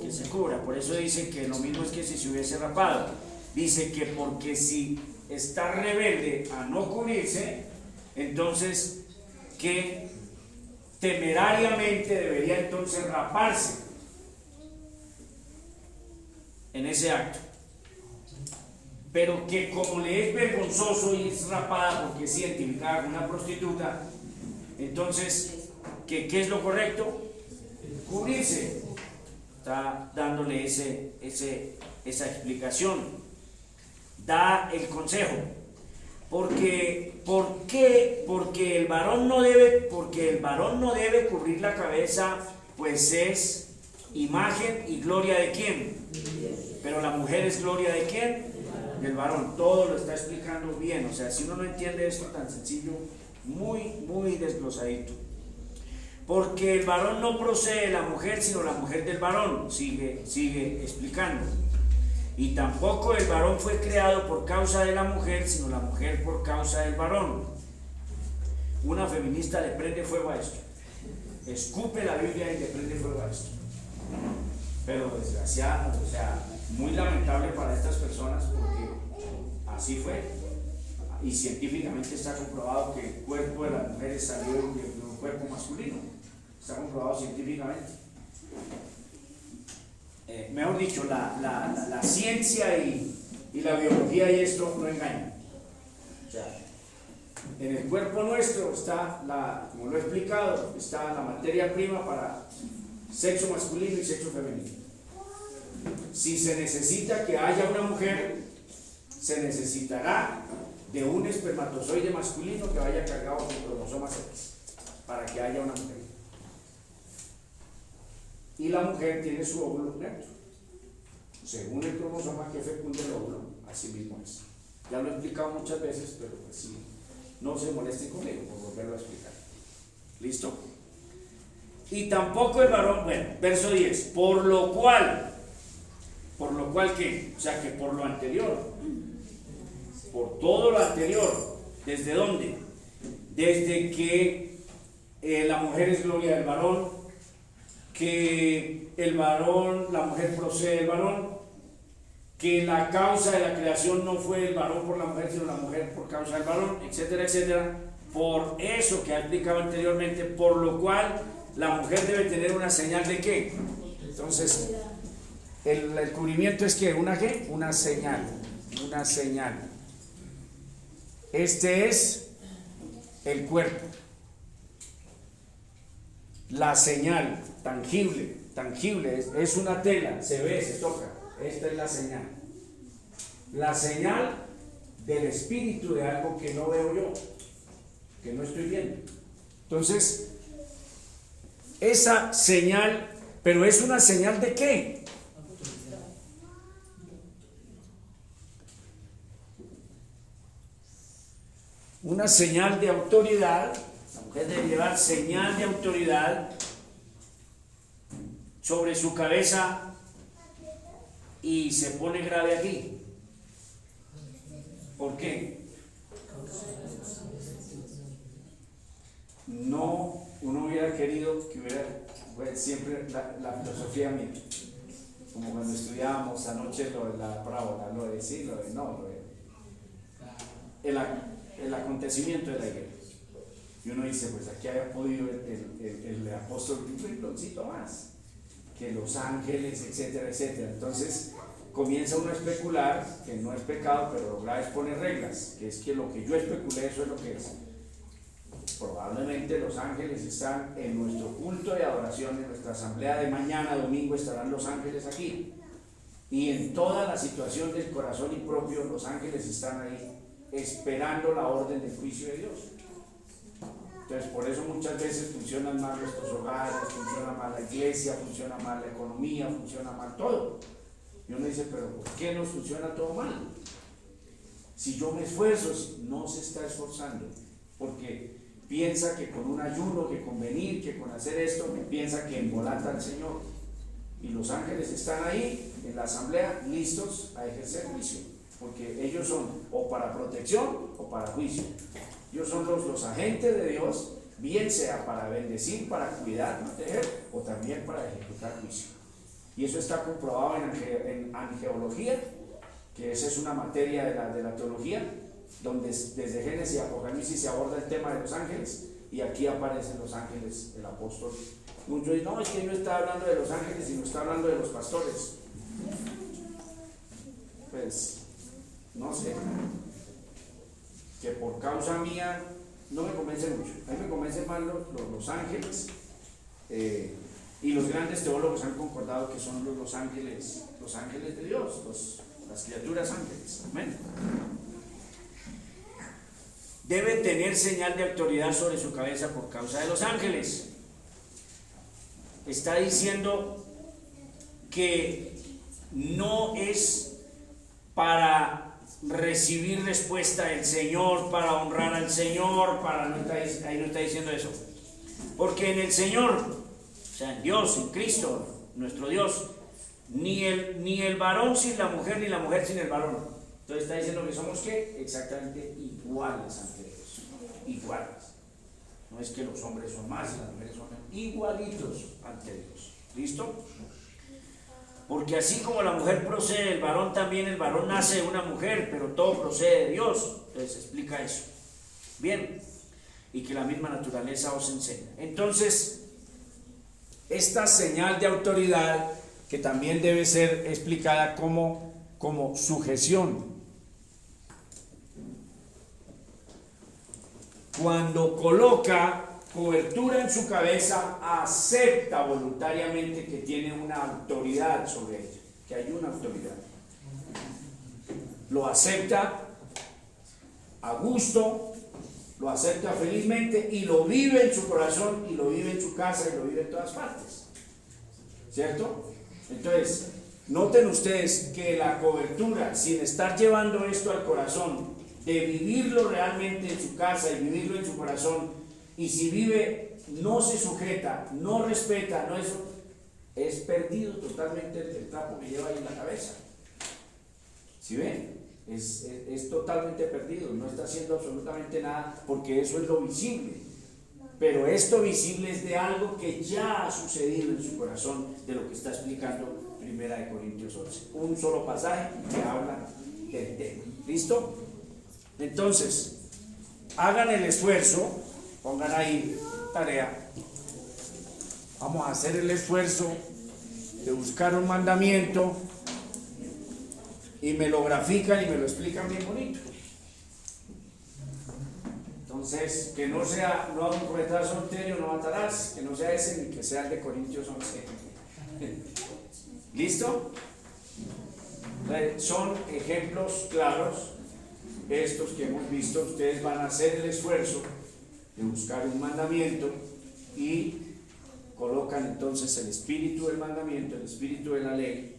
Que se cubra. Por eso dice que lo mismo es que si se hubiese rapado. Dice que porque si está rebelde a no cubrirse, entonces que temerariamente debería entonces raparse en ese acto. Pero que como le es vergonzoso ir rapada porque es identificada con una prostituta, entonces, ¿qué es lo correcto? Cubrirse. Está dándole esa explicación. Da el consejo. ¿Por qué? Porque el varón no debe cubrir la cabeza, pues es imagen y gloria de ¿quién? Pero la mujer es gloria de ¿quién? Del varón. Todo lo está explicando bien. O sea, si uno no entiende esto tan sencillo, muy desglosadito. Porque el varón no procede de la mujer, sino la mujer del varón. Sigue explicando. Y tampoco el varón fue creado por causa de la mujer, sino la mujer por causa del varón. Una feminista le prende fuego a esto. Escupe la Biblia y le prende fuego a esto. Pero desgraciado, o sea, muy lamentable para estas personas porque así fue. Y científicamente está comprobado que el cuerpo de las mujeres salió de un cuerpo masculino. Está comprobado científicamente. Mejor dicho, la ciencia y la biología y esto no engañan. O sea, en el cuerpo nuestro está, como lo he explicado, está la materia prima para sexo masculino y sexo femenino. Si se necesita que haya una mujer, se necesitará de un espermatozoide masculino que vaya cargado con cromosomas X para que haya una mujer. Y la mujer tiene su óvulo neutro. Según el cromosoma que fecunda el óvulo, así mismo es. Ya lo he explicado muchas veces, pero pues sí, no se molesten conmigo por volverlo a explicar. ¿Listo? Y tampoco el varón, bueno, verso 10, por lo cual ¿qué? O sea que por lo anterior, por todo lo anterior, ¿desde dónde? Desde que la mujer es gloria del varón, que el varón, la mujer procede del varón, que la causa de la creación no fue el varón por la mujer, sino la mujer por causa del varón, etcétera, etcétera. Por eso que ha explicado anteriormente, por lo cual la mujer debe tener una señal de ¿qué? Entonces, el cubrimiento es que ¿una qué? Una señal. Este es el cuerpo. La señal tangible, es una tela, se ve, se toca. Esta es la señal. La señal del espíritu de algo que no veo yo, que no estoy viendo. Entonces, esa señal, pero es una señal de ¿qué? Una señal de autoridad. La mujer debe llevar señal de autoridad sobre su cabeza y se pone grave aquí. ¿Por qué? No, uno hubiera querido que hubiera, pues, siempre la filosofía mía, como cuando estudiábamos anoche lo de la parábola, el acontecimiento de la iglesia. Y uno dice, pues aquí haya podido el apóstol un rinconcito más, que los ángeles, etcétera, etcétera. Entonces comienza uno a especular, que no es pecado, pero lo grave es poner reglas, que es que lo que yo especulé, eso es lo que es. probablemente los ángeles están en nuestro culto de adoración, en nuestra asamblea de mañana, domingo, estarán los ángeles aquí. Y en toda la situación del corazón impropio, los ángeles están ahí, esperando la orden del juicio de Dios. Entonces, por eso muchas veces funcionan mal nuestros hogares, funciona mal la iglesia, funciona mal la economía, funciona mal todo. Y uno dice, pero ¿por qué nos funciona todo mal? Si yo me esfuerzo, no se está esforzando, porque piensa que con un ayuno, que con venir, que con hacer esto, piensa que embolata al Señor. Y los ángeles están ahí, en la asamblea, listos a ejercer juicio, porque ellos son o para protección o para juicio. Ellos son los agentes de Dios, bien sea para bendecir, para cuidar, proteger, o también para ejecutar juicio. Y eso está comprobado en angeología, que esa es una materia de la teología, donde desde Génesis y Apocalipsis se aborda el tema de los ángeles, y aquí aparecen los ángeles, el apóstol. Muchos dicen, no, es que no está hablando de los ángeles, sino está hablando de los pastores. Pues, no sé, que por causa mía no me convence mucho. A mí me convencen más los ángeles, y los grandes teólogos han concordado que son los ángeles de Dios, las criaturas ángeles. Amén. Debe tener señal de autoridad sobre su cabeza por causa de los ángeles. Está diciendo que no es para recibir respuesta del Señor, para honrar al Señor, ahí no está diciendo eso. Porque en el Señor, o sea, en Dios, en Cristo, nuestro Dios, ni el varón sin la mujer, ni la mujer sin el varón. Entonces está diciendo que somos ¿qué? Exactamente iguales ante Dios. Iguales. No es que los hombres son más y las mujeres son menos. Igualitos ante Dios. ¿Listo? Porque así como la mujer procede del varón, también el varón nace de una mujer, pero todo procede de Dios. Entonces explica eso. Bien. Y que la misma naturaleza os enseña. Entonces, esta señal de autoridad, que también debe ser explicada como sujeción. Cuando coloca cobertura en su cabeza, acepta voluntariamente que tiene una autoridad sobre ella, que hay una autoridad. Lo acepta a gusto, lo acepta felizmente y lo vive en su corazón y lo vive en su casa y lo vive en todas partes. ¿Cierto? Entonces, noten ustedes que la cobertura, sin estar llevando esto al corazón, de vivirlo realmente en su casa y vivirlo en su corazón, y si vive, no se sujeta, no respeta, no eso, es perdido totalmente el trapo que lleva ahí en la cabeza. ¿Sí ven? Es totalmente perdido, no está haciendo absolutamente nada, porque eso es lo visible. Pero esto visible es de algo que ya ha sucedido en su corazón, de lo que está explicando Primera de Corintios 11. Un solo pasaje que habla del tema. ¿Listo? Entonces, hagan el esfuerzo, pongan ahí tarea. Vamos a hacer el esfuerzo de buscar un mandamiento y me lo grafican y me lo explican bien bonito. Entonces, que no sea, no cometerás adulterio, no matarás, que no sea ese ni que sea el de Corintios 11. ¿Listo? Son ejemplos claros, estos que hemos visto. Ustedes van a hacer el esfuerzo de buscar un mandamiento y colocan entonces el espíritu del mandamiento, el espíritu de la ley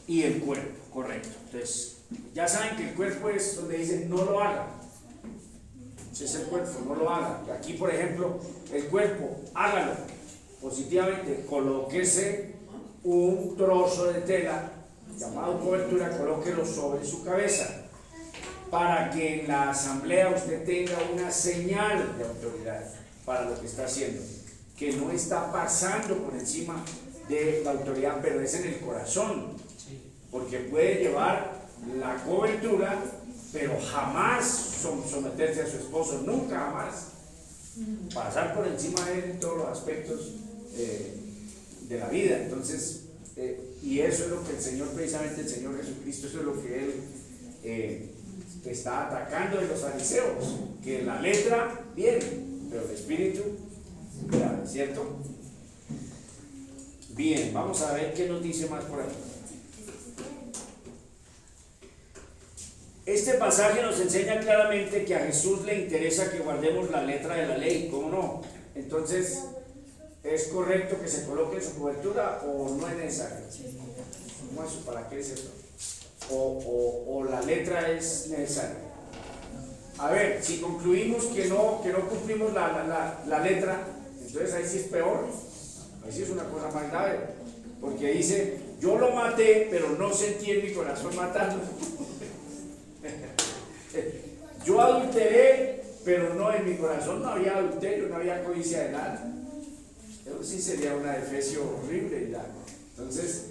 y el cuerpo, correcto. Entonces, ya saben que el cuerpo es donde dicen no lo hagan. Ese es el cuerpo, no lo hagan. Aquí, por ejemplo, el cuerpo, hágalo positivamente, colóquese un trozo de tela llamado cobertura, colóquelo sobre su cabeza, para que en la asamblea usted tenga una señal de autoridad para lo que está haciendo, que no está pasando por encima de la autoridad, pero es en el corazón, porque puede llevar la cobertura, pero jamás someterse a su esposo, nunca jamás, pasar por encima de él en todos los aspectos de la vida. Entonces, y eso es lo que el Señor, precisamente el Señor Jesucristo, eso es lo que Él está atacando a los fariseos, que la letra bien, pero el espíritu grave, ¿cierto? Bien, vamos a ver qué nos dice más por ahí. Este pasaje nos enseña claramente que a Jesús le interesa que guardemos la letra de la ley, ¿cómo no? Entonces, ¿es correcto que se coloque en su cobertura o no es necesario? ¿Cómo es eso? ¿Para qué es eso? O la letra es necesaria. A ver, si concluimos que no cumplimos la letra, entonces ahí sí es peor, ahí sí es una cosa más grave, porque dice, yo lo maté, pero no sentí en mi corazón matarlo. Yo adulteré, pero no, en mi corazón no había adulterio, no había codicia de nada. Eso sí sería una defecio horrible ya. Entonces,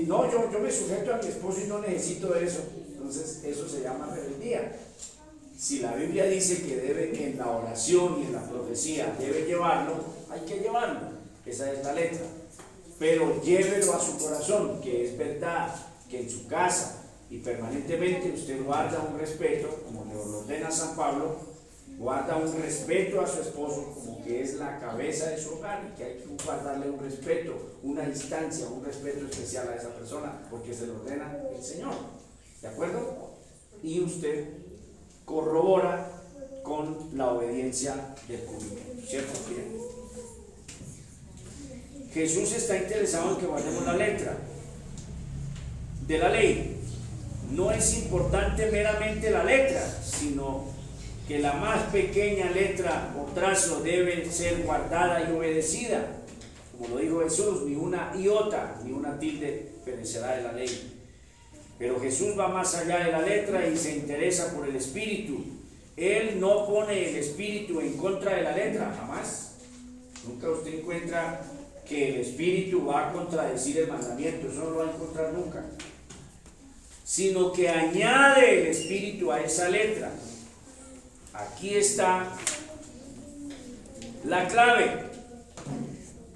no, yo me sujeto a mi esposo y no necesito eso. Entonces, eso se llama rebeldía. Si la Biblia dice que debe, en la oración y en la profecía, debe llevarlo, hay que llevarlo. Esa es la letra. Pero llévelo a su corazón, que es verdad, que en su casa y permanentemente usted guarda un respeto, como le ordena San Pablo, guarda un respeto a su esposo como que es la cabeza de su hogar y que hay que guardarle un respeto, una instancia, un respeto especial a esa persona porque se lo ordena el Señor, ¿de acuerdo? Y usted corrobora con la obediencia del cumplimiento, ¿cierto? Bien. Jesús está interesado en que guardemos la letra de la ley. No es importante meramente la letra, sino que la más pequeña letra o trazo debe ser guardada y obedecida. Como lo dijo Jesús, ni una iota, ni una tilde perecerá de la ley. Pero Jesús va más allá de la letra y se interesa por el espíritu. Él no pone el espíritu en contra de la letra, jamás. Nunca usted encuentra que el espíritu va a contradecir el mandamiento, eso no lo va a encontrar nunca. Sino que añade el espíritu a esa letra. Aquí está la clave.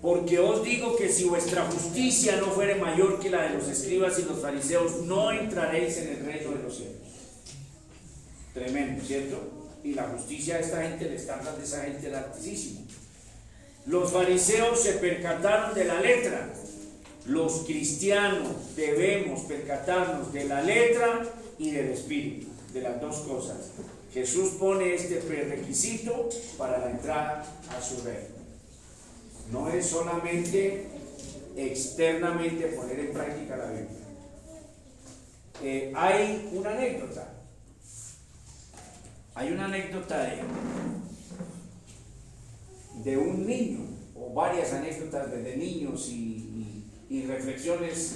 Porque os digo que si vuestra justicia no fuere mayor que la de los escribas y los fariseos, no entraréis en el reino de los cielos. Tremendo, ¿cierto? Y la justicia de esta gente, el estándar de esa gente era altísimo. Los fariseos se percataron de la letra. Los cristianos debemos percatarnos de la letra y del espíritu, de las dos cosas. Jesús pone este prerequisito para la entrada a su reino. No es solamente externamente poner en práctica la Biblia. Hay una anécdota. Hay una anécdota de un niño, o varias anécdotas de niños y reflexiones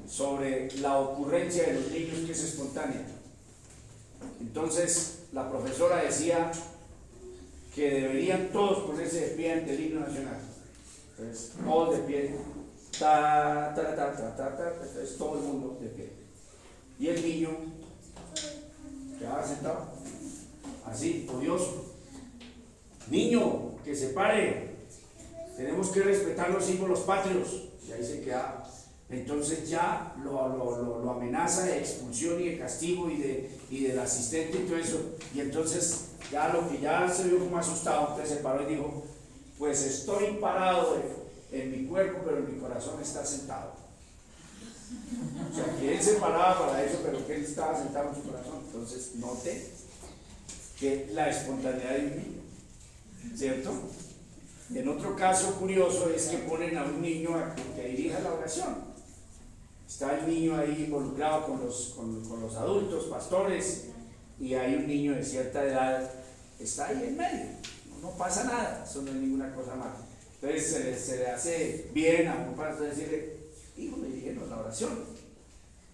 sobre la ocurrencia de los niños que es espontánea. Entonces, la profesora decía que deberían todos ponerse de pie ante el himno nacional. Entonces, todos de pie, entonces todo el mundo de pie. Y el niño quedaba sentado, así, odioso. Niño, que se pare, tenemos que respetar los símbolos patrios. Y ahí se queda. Entonces ya lo amenaza de expulsión y de castigo y del asistente y todo eso. Y entonces ya lo que ya se vio como asustado, entonces se paró y dijo, pues estoy parado en mi cuerpo, pero en mi corazón está sentado. O sea, que él se paraba para eso, pero que él estaba sentado en su corazón. Entonces note que la espontaneidad de un niño, ¿cierto? En otro caso curioso es que ponen a un niño a que dirija la oración. Está el niño ahí involucrado con los adultos, pastores, y hay un niño de cierta edad, está ahí en medio, no pasa nada, eso no es ninguna cosa mala. Entonces se le hace bien a un pastor decirle, hijo, dirígenos la oración.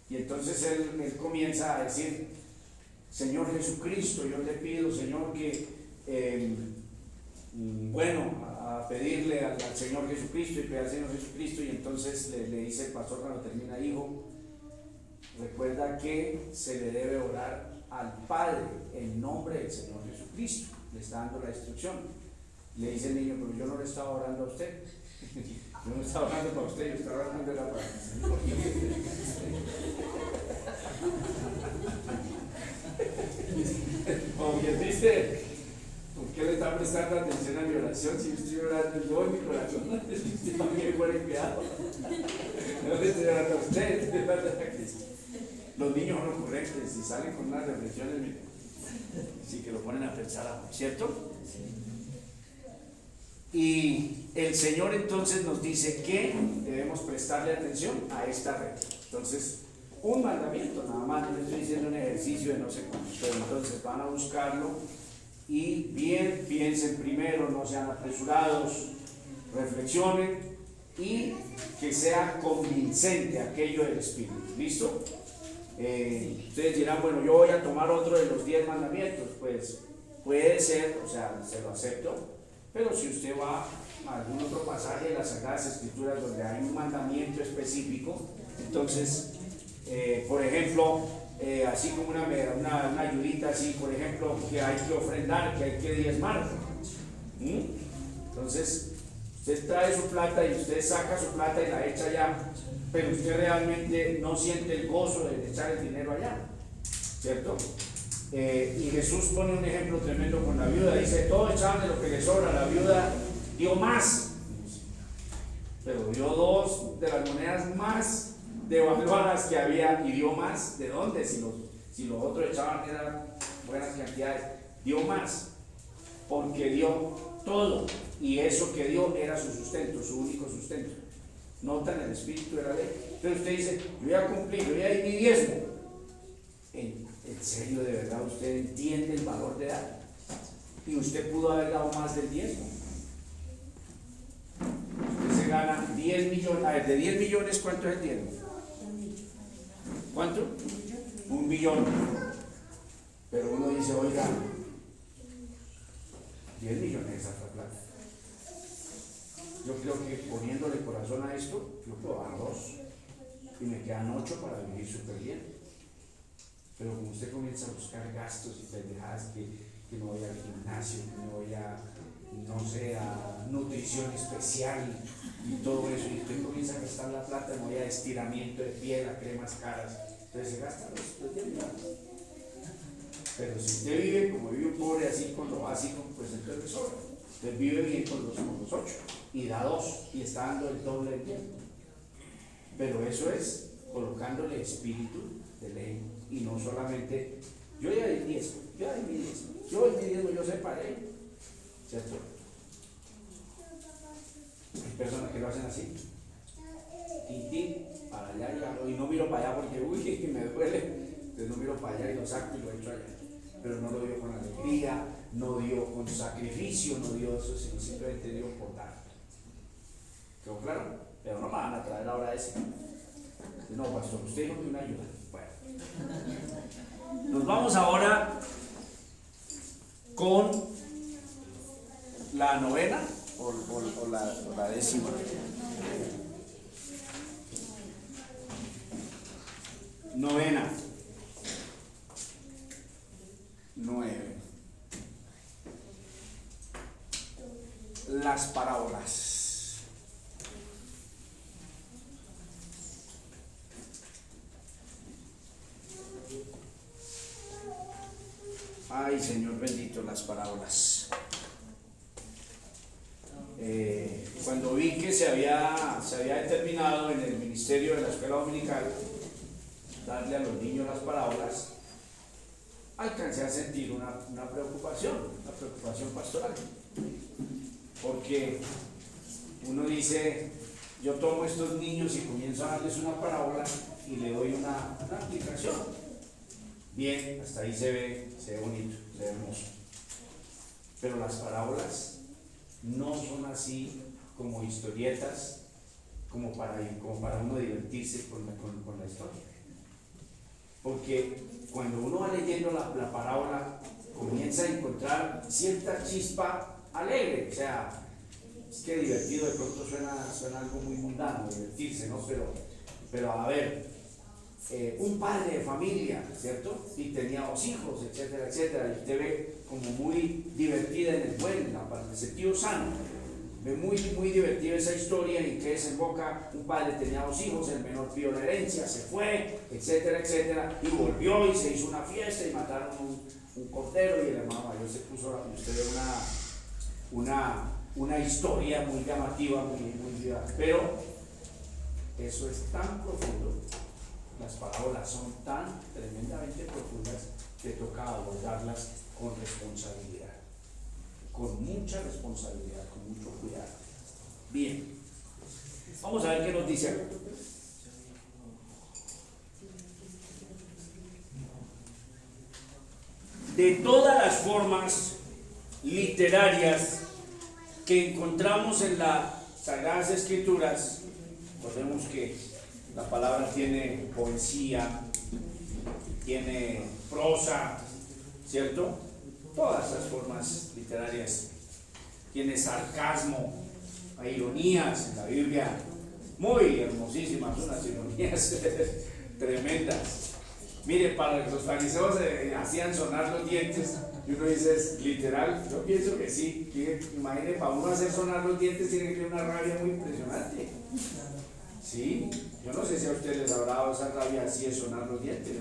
Y entonces él comienza a decir, Señor Jesucristo, yo te pido, Señor, que, a pedirle al Señor Jesucristo y pedir al Señor Jesucristo, y entonces le dice el pastor cuando termina, hijo, recuerda que se le debe orar al Padre en nombre del Señor Jesucristo, le está dando la instrucción. Le dice el niño, pero yo no le estaba orando a usted, yo no estaba orando para usted, yo estaba orando para el Señor. dice, ¿por qué le está prestando atención a mi oración si yo estoy orando yo en mi corazón? Si usted también fuera cuidado. No le estoy orando a usted, estoy orando a Cristo. Los niños son ocurrentes y salen con unas reflexiones, miren, sí que lo ponen a pensar, ¿cierto? Y el Señor entonces nos dice que debemos prestarle atención a esta regla. Entonces, un mandamiento nada más, no estoy diciendo un ejercicio de no sé cuánto, pero entonces van a buscarlo y bien piensen primero, no sean apresurados, reflexionen y que sea convincente aquello del Espíritu. ¿Listo? Ustedes dirán, bueno, yo voy a tomar otro de los 10 mandamientos. Pues puede ser, o sea, se lo acepto, pero si usted va a algún otro pasaje de las Sagradas Escrituras donde hay un mandamiento específico, entonces, por ejemplo, así como una ayudita así, por ejemplo, que hay que ofrendar, que hay que diezmar. Entonces, usted trae su plata y usted saca su plata y la echa allá, pero usted realmente no siente el gozo de echar el dinero allá, ¿cierto? Y Jesús pone un ejemplo tremendo con la viuda, dice, todos echaban de lo que les sobra, la viuda dio más, pero dio 2 de las monedas más devaluadas que había y dio más. ¿De dónde? Si los otros echaban eran buenas cantidades, dio más porque dio todo, y eso que dio era su sustento, su único sustento. Notan el espíritu de la ley. Entonces usted dice, yo voy a cumplir, yo voy a ir mi diezmo. ¿En serio, de verdad, usted entiende el valor de dar? Y usted pudo haber dado más del diezmo. Usted se gana 10 millones. A ver, de 10 millones, ¿cuánto es el diezmo? ¿Cuánto? 1 millón. Pero uno dice, oiga, 10 millones es harta plata. Yo creo que poniéndole corazón a esto, yo puedo dar 2 y me quedan 8 para vivir súper bien. Pero como usted comienza a buscar gastos y pendejadas, que no voy al gimnasio, que no voy a, no sé, a nutrición especial y todo eso, y usted comienza a gastar la plata, no voy a estiramiento de piel, a cremas caras, entonces se gasta los 10 millones. Pero si usted vive como vive un pobre, así con lo básico, pues entonces le sobra. Usted vive bien con los 8 y da 2 y está dando el doble del tiempo. Pero eso es colocándole espíritu de ley y no solamente yo ya di 10, yo di mi 10, yo separé, ¿cierto? Hay personas que lo hacen así, tin, para allá, y no miro para allá porque uy, que me duele, entonces no miro para allá y lo saco y lo echo allá, pero no lo dio con alegría, no dio con sacrificio, no dio eso, sino simplemente dio por dar. ¿Quedó claro? Pero no me van a traer ahora ese. No, pastor, usted dijo que una ayuda. Bueno, nos vamos ahora con la novena o la décima. Novena. 9. Las parábolas. Ay, Señor bendito, las parábolas. Cuando vi que se había determinado en el ministerio de la escuela dominical darle a los niños las parábolas, alcancé a sentir una preocupación pastoral. Porque uno dice, yo tomo estos niños y comienzo a darles una parábola y le doy una aplicación. Bien, hasta ahí se ve bonito, se ve hermoso. Pero las parábolas no son así como historietas, como para uno divertirse con la historia. Porque cuando uno va leyendo la parábola, comienza a encontrar cierta chispa alegre. O sea, es que divertido de pronto suena algo muy mundano, divertirse, ¿no? Pero a ver, un padre de familia, ¿cierto? Y tenía 2 hijos, etcétera, etcétera, y usted ve como muy divertida en el buen, en el sentido sano. Muy divertida esa historia en que desemboca: un padre tenía 2 hijos, el menor pidió la herencia, se fue, etcétera, etcétera, y volvió y se hizo una fiesta y mataron un cordero, y el hermano mayor se puso, usted ve una historia muy llamativa, muy viva, pero eso es tan profundo, las parábolas son tan tremendamente profundas que toca abordarlas con responsabilidad, con mucha responsabilidad, con mucho cuidado. Bien, vamos a ver qué nos dice acá. De todas las formas literarias que encontramos en las Sagradas Escrituras, recordemos que la palabra tiene poesía, tiene prosa, ¿cierto? Todas esas formas literarias. Tiene sarcasmo, hay ironías en la Biblia, muy hermosísimas, unas ironías tremendas. Mire, para los fariseos hacían sonar los dientes, y uno dice, ¿es literal? Yo pienso que sí. Imagine, para uno hacer sonar los dientes tiene que tener una rabia muy impresionante. Sí, yo no sé si a ustedes les habrá dado esa rabia así de sonar los dientes.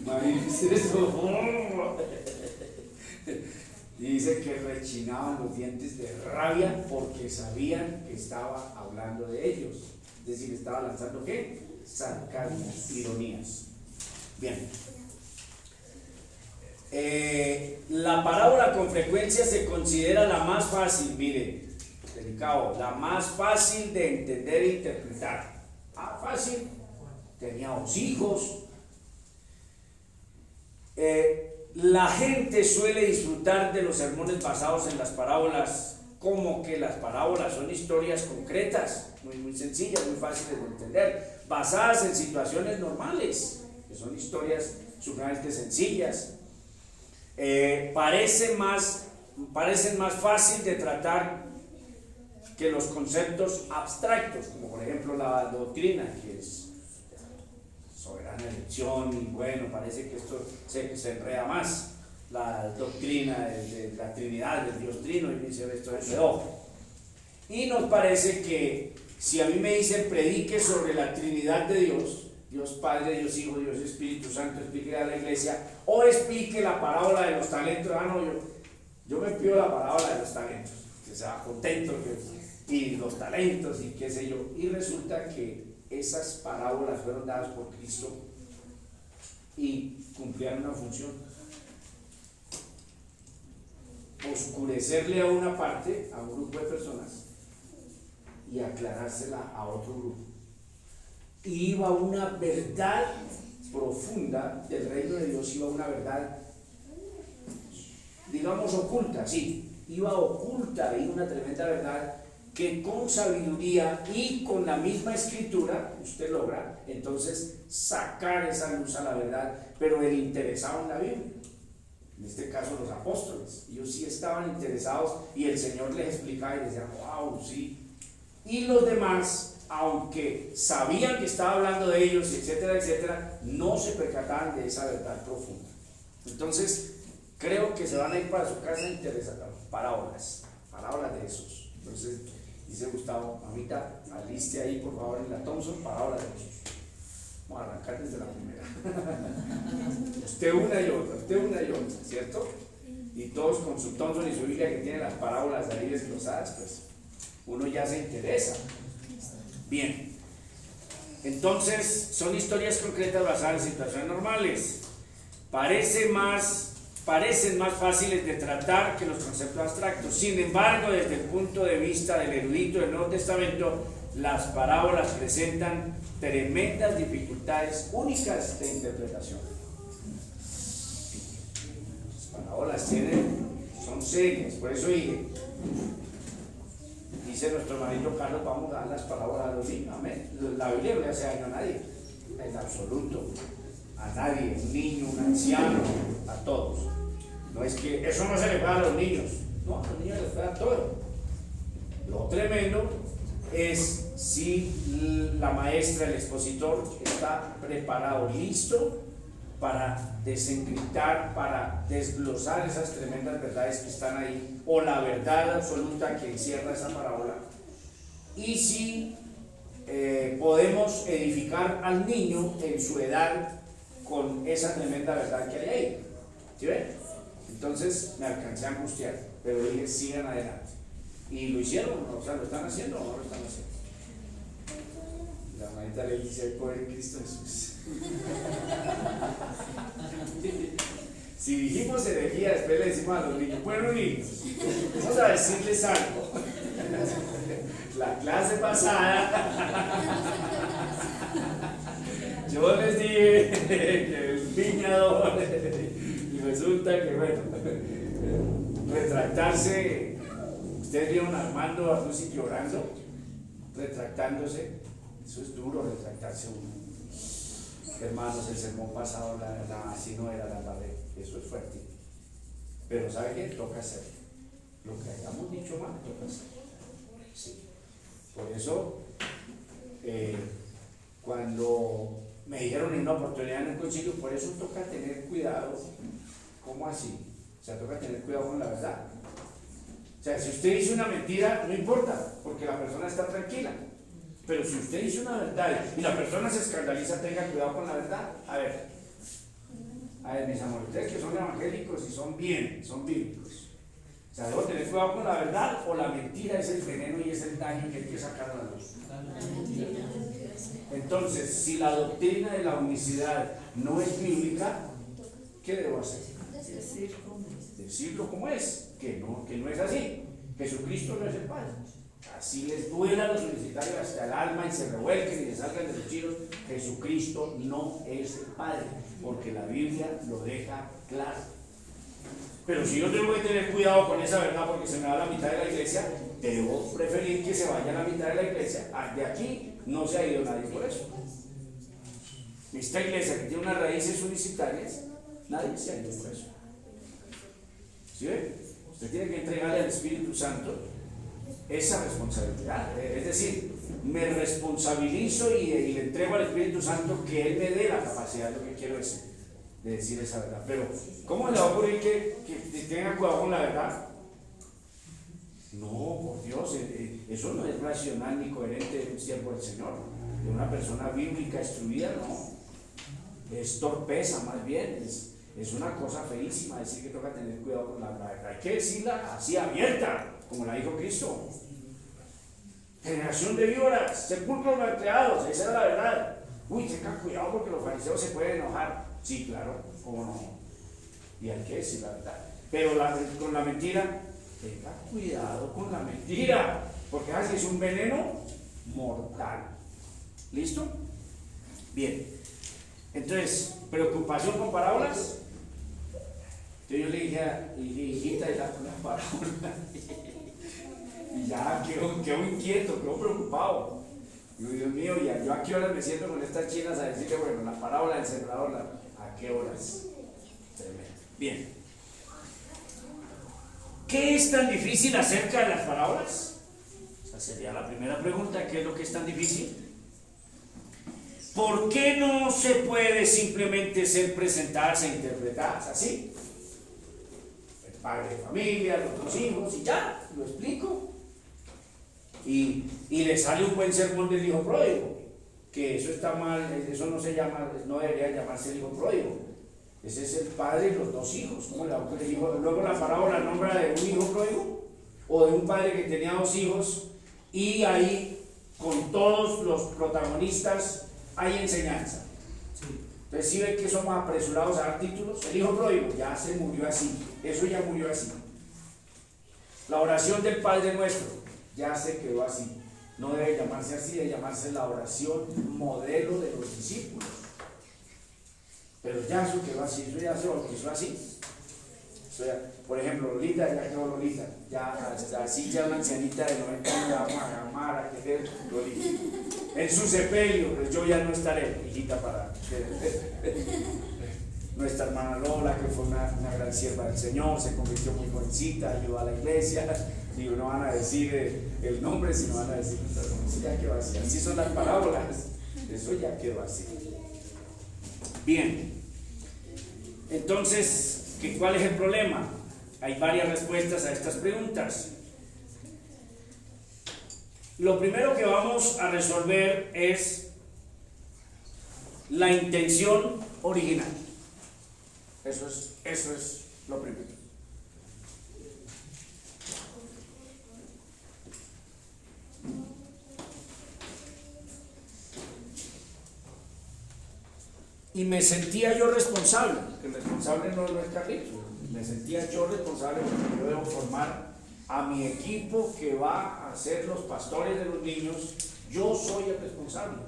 Imagínense eso. Y dice que rechinaban los dientes de rabia porque sabían que estaba hablando de ellos. Es decir, estaba lanzando ¿qué? Sarcasmos, ironías. Bien. La parábola con frecuencia se considera la más fácil, mire, delicado, la más fácil de entender e interpretar. Fácil. Tenía 2 hijos. La gente suele disfrutar de los sermones basados en las parábolas, como que las parábolas son historias concretas, muy sencillas, muy fáciles de entender, basadas en situaciones normales, que son historias sumamente sencillas. Parecen más fácil de tratar que los conceptos abstractos, como por ejemplo la doctrina, que es soberana elección, y bueno, parece que esto se enreda más. La doctrina de la Trinidad, del Dios Trino, y dice esto enredó. Y nos parece que si a mí me dicen predique sobre la Trinidad de Dios, Dios Padre, Dios Hijo, Dios Espíritu Santo, explique a la iglesia, o explique la parábola de los talentos, yo me pido la parábola de los talentos, que sea contento, y los talentos, y qué sé yo, y resulta que esas parábolas fueron dadas por Cristo y cumplían una función: oscurecerle a una parte, a un grupo de personas, y aclarársela a otro grupo. Y iba una verdad profunda del reino de Dios, iba una verdad, digamos, oculta, sí, iba oculta, y una tremenda verdad que con sabiduría y con la misma escritura usted logra entonces sacar esa luz a la verdad. Pero el interesado en la Biblia, en este caso los apóstoles, ellos sí estaban interesados, y el Señor les explicaba y les decía, wow, sí. Y los demás, aunque sabían que estaba hablando de ellos, etcétera, etcétera, no se percataban de esa verdad profunda. Entonces, creo que se van a ir para su casa interesados, parábolas de esos. Entonces, dice Gustavo, mamita, aliste ahí por favor en la Thompson, parábola de Jesús. Vamos a arrancar desde la primera. usted una y otra, ¿cierto? Y todos con su Thompson y su Biblia que tiene las parábolas ahí desglosadas, pues uno ya se interesa. Bien, entonces son historias concretas basadas en situaciones normales. Parecen más fáciles de tratar que los conceptos abstractos. Sin embargo, desde el punto de vista del erudito del Nuevo Testamento, las parábolas presentan tremendas dificultades únicas de interpretación. Las parábolas son serias, por eso dice nuestro hermanito Carlos, vamos a dar las parábolas a los niños. Amén. La Biblia no le hace daño a nadie, en absoluto, a nadie, un niño, un anciano, a todos. No es que eso no se le va a los niños, no, a los niños les va a todo. Lo tremendo es si la maestra, el expositor, está preparado, listo para desencriptar, para desglosar esas tremendas verdades que están ahí, o la verdad absoluta que encierra esa parábola. Y si podemos edificar al niño en su edad con esa tremenda verdad que hay ahí. ¿Sí ven? Entonces me alcancé a angustiar, pero dije, sigan adelante. Y lo hicieron, o sea, lo están haciendo o no lo están haciendo. La manita le dice, pobre Cristo Jesús. Si dijimos herejía, después le decimos a los niños, bueno niños, vamos a decirles algo. La clase pasada yo les dije que el viñador, y resulta que bueno, retractarse, ustedes vieron a Armando Arduzi llorando, retractándose, eso es duro, retractarse uno. Hermanos, el sermón pasado, la verdad, así no era la pared, eso es fuerte. Pero ¿sabe qué? Toca hacerlo. Lo que hayamos dicho mal, toca hacerlo. Sí. Por eso, cuando me dijeron en una oportunidad en el concilio, por eso toca tener cuidado. ¿Cómo así? O sea, toca tener cuidado con la verdad. O sea, si usted dice una mentira, no importa, porque la persona está tranquila. Pero si usted dice una verdad y la persona se escandaliza, tenga cuidado con la verdad. A ver, mis amores, ustedes que son evangélicos y son bíblicos. O sea, debo tener cuidado con la verdad, o la mentira es el veneno y es el daño que hay que sacar a la luz. Entonces, si la doctrina de la unicidad no es bíblica, ¿qué debo hacer? Decirlo como es, que no es así. Jesucristo no es el Padre. Así les duela a los universitarios hasta el alma y se revuelquen y les salgan de los chiros, Jesucristo no es el Padre, porque la Biblia lo deja claro. Pero si yo tengo que tener cuidado con esa verdad porque se me va la mitad de la iglesia, debo preferir que se vaya la mitad de la iglesia. De aquí no se ha ido nadie por eso. Esta iglesia que tiene unas raíces unicitarias, nadie se ha ido por eso. ¿Sí ve? Usted tiene que entregarle al Espíritu Santo esa responsabilidad. Es decir, me responsabilizo y le entrego al Espíritu Santo que Él me dé la capacidad de lo que quiero decir, de decir esa verdad. Pero, ¿cómo le va a ocurrir que tenga cuidado con la verdad? No, por Dios, eso no es racional ni coherente de un siervo del Señor, de una persona bíblica instruida, no. Es torpeza, más bien, es una cosa feísima decir que toca tener cuidado con la verdad. Hay que decirla así abierta, como la dijo Cristo. Generación de víboras, sepulcros malcriados, esa era la verdad. Uy, tengan cuidado porque los fariseos se pueden enojar. Sí, claro, cómo no. Y hay que decir la verdad. Pero con la mentira, tenga cuidado con la mentira, porque así es un veneno mortal. ¿Listo? Bien. Entonces, preocupación con parábolas. Entonces yo le dije a hijita y la parábola. Y ya quedó inquieto, quedó preocupado. Digo, Dios mío, ya yo a qué horas me siento con estas chinas a decirle, bueno, la parábola del sembrador, ¿a qué horas? Tremendo. Bien. ¿Qué es tan difícil acerca de las parábolas? Esa sería la primera pregunta. ¿Qué es lo que es tan difícil? ¿Por qué no se puede simplemente ser presentadas e interpretadas así? El padre de familia, los dos hijos, y ya, lo explico. Y le sale un buen sermón del hijo pródigo, que eso está mal, eso no se llama, no debería llamarse el hijo pródigo. Ese es el padre y los dos hijos. ¿Cómo le va a poner hijo? Luego la parábola nombra de un hijo pródigo o de un padre que tenía dos hijos, y ahí con todos los protagonistas hay enseñanza. Entonces, si ven que somos apresurados a dar títulos, el hijo pródigo ya se murió así, eso ya murió así. La oración del Padre Nuestro ya se quedó así. No debe llamarse así, debe llamarse la oración modelo de los discípulos. Pero ya eso quedó así, eso ya se bautizó así. Eso ya, por ejemplo, Lolita ya quedó Lolita, ya así ya una ancianita de 90 años, vamos a llamar a que Lolita. En su sepelio, pues yo ya no estaré, hijita, para nuestra hermana Lola, que fue una gran sierva del Señor, se convirtió muy jovencita, ayudó a la iglesia. Digo, no van a decir el nombre, sino van a decir eso ya quedó así. Así son las parábolas, eso ya quedó así. Bien, Entonces, ¿cuál es el problema? Hay varias respuestas a estas preguntas. Lo primero que vamos a resolver es la intención original. Eso es lo primero. Y me sentía yo responsable, que el responsable no es Carlitos, me sentía yo responsable porque yo debo formar a mi equipo que va a ser los pastores de los niños. Yo soy el responsable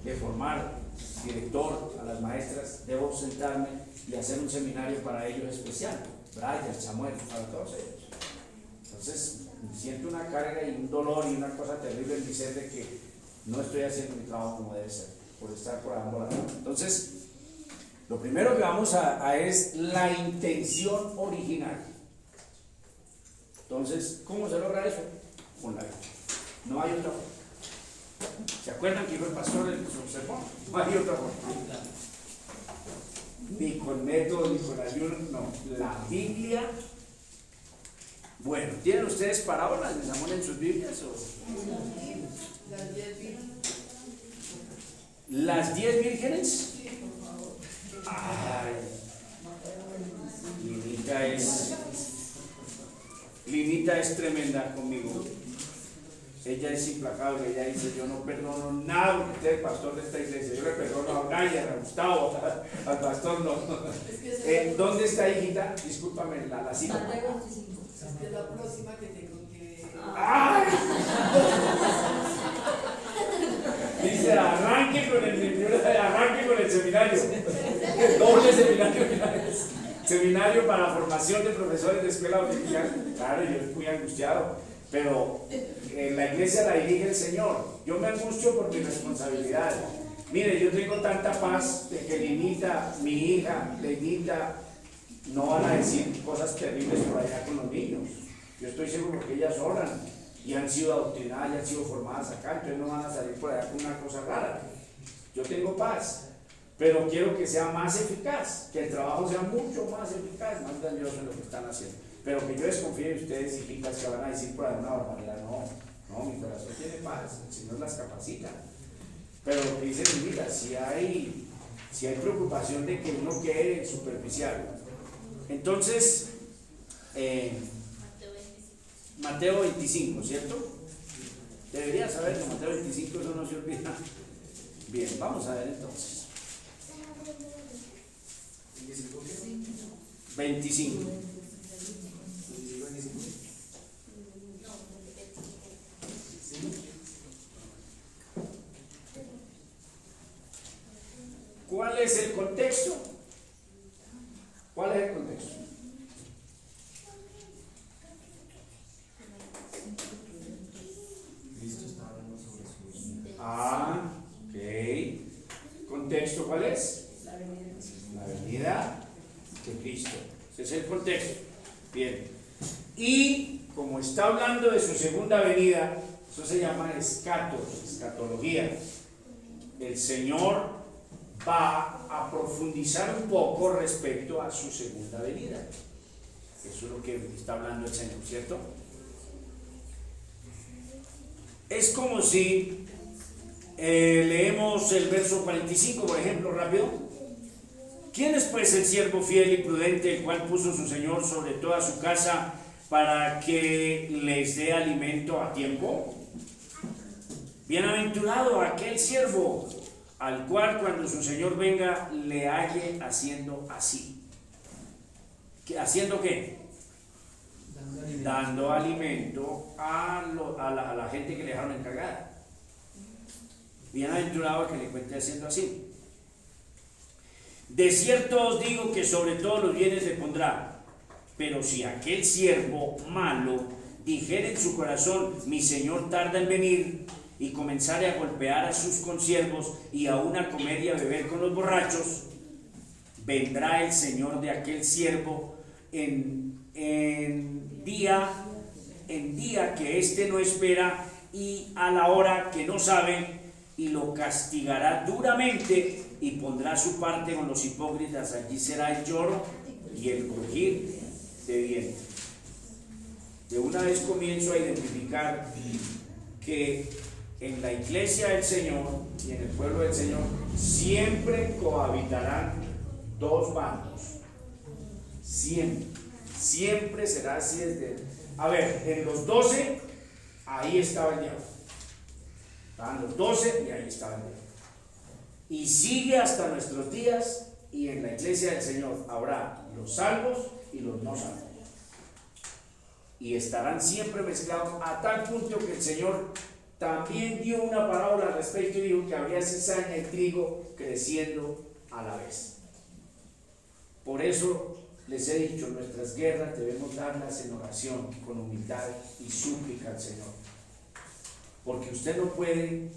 de formar director a las maestras. Debo sentarme y hacer un seminario para ellos especial, Brian, Samuel, para todos ellos. Entonces siento una carga y un dolor y una cosa terrible en mi ser de que no estoy haciendo mi trabajo como debe ser, por estar por ambos lados. Entonces, lo primero que vamos a es la intención original. Entonces, ¿cómo se logra eso? Con la vida. No hay otra forma. ¿Se acuerdan que dijo el pastor en su sermón? No hay otra forma. Ni con método, ni con ayuno, no. La Biblia. Bueno, ¿tienen ustedes parábolas de Samuel en sus Biblias? ¿Las 10 vírgenes? Ay, Linita es tremenda conmigo. Ella es implacable. Ella dice: yo no perdono nada porque usted es pastor de esta iglesia. Yo le perdono a Brian, a Gustavo, al pastor no. ¿Dónde está, hijita? Discúlpame la cita. Mateo 25. Es la próxima que tengo que... ¡Ay! Dice: arranque con el seminario. Doble seminario. Seminario para formación de profesores de escuela dominical. Claro, yo estoy muy angustiado, pero en la iglesia la dirige el Señor. Yo me angustio por mi responsabilidad. Mire, yo tengo tanta paz de que Linita, mi hija, Lenita, no van a decir cosas terribles por allá con los niños. Yo estoy seguro que ellas oran y han sido adoctrinadas y han sido formadas acá, entonces no van a salir por allá con una cosa rara. Yo tengo paz, pero quiero que sea más eficaz, que el trabajo sea mucho más eficaz, más grandioso en lo que están haciendo. Pero que yo desconfíe de ustedes, hijitas, que van a decir por alguna barbaridad. No, mi corazón tiene paz, el Señor las capacita. Pero lo que dice mi vida, si hay preocupación de que uno quede superficial. Entonces, Mateo 25, ¿cierto? Debería saber que Mateo 25 eso no se olvida. Bien, vamos a ver entonces. 25. ¿Cuál es el contexto? ¿Cuál es el contexto? Cristo está hablando sobre su vida. Ok. ¿Contexto cuál es? La venida de Cristo. Ese es el contexto. Bien. Y como está hablando de su segunda venida, eso se llama escatología. El Señor va a profundizar un poco respecto a su segunda venida. Eso es lo que está hablando el Señor, ¿cierto? Es como si leemos el verso 45, por ejemplo, rápido. ¿Quién es pues el siervo fiel y prudente, el cual puso su Señor sobre toda su casa para que les dé alimento a tiempo? Bienaventurado aquel siervo al cual cuando su Señor venga le halle haciendo así. ¿Haciendo qué? Dando alimento a la gente que le dejaron encargada. Bienaventurado que le cuente haciendo así. De cierto os digo que sobre todos los bienes le pondrá. Pero si aquel siervo malo dijere en su corazón: mi Señor tarda en venir, y comenzare a golpear a sus consiervos y aún a comer y a beber con los borrachos, vendrá el Señor de aquel siervo en día que éste no espera y a la hora que no sabe, y lo castigará duramente y pondrá su parte con los hipócritas. Allí será el lloro y el crujir de dientes. De una vez comienzo a identificar que en la iglesia del Señor y en el pueblo del Señor siempre cohabitarán dos bandos. Siempre será así desde... A ver, en los 12, ahí estaba el diablo. Estaban los 12 y ahí estaba el diablo. Y sigue hasta nuestros días, y en la iglesia del Señor habrá los salvos y los no salvos. Y estarán siempre mezclados a tal punto que el Señor también dio una parábola al respecto y dijo que habría cizaña y trigo creciendo a la vez. Por eso les he dicho, nuestras guerras debemos darlas en oración, con humildad y súplica al Señor. Porque usted no puede,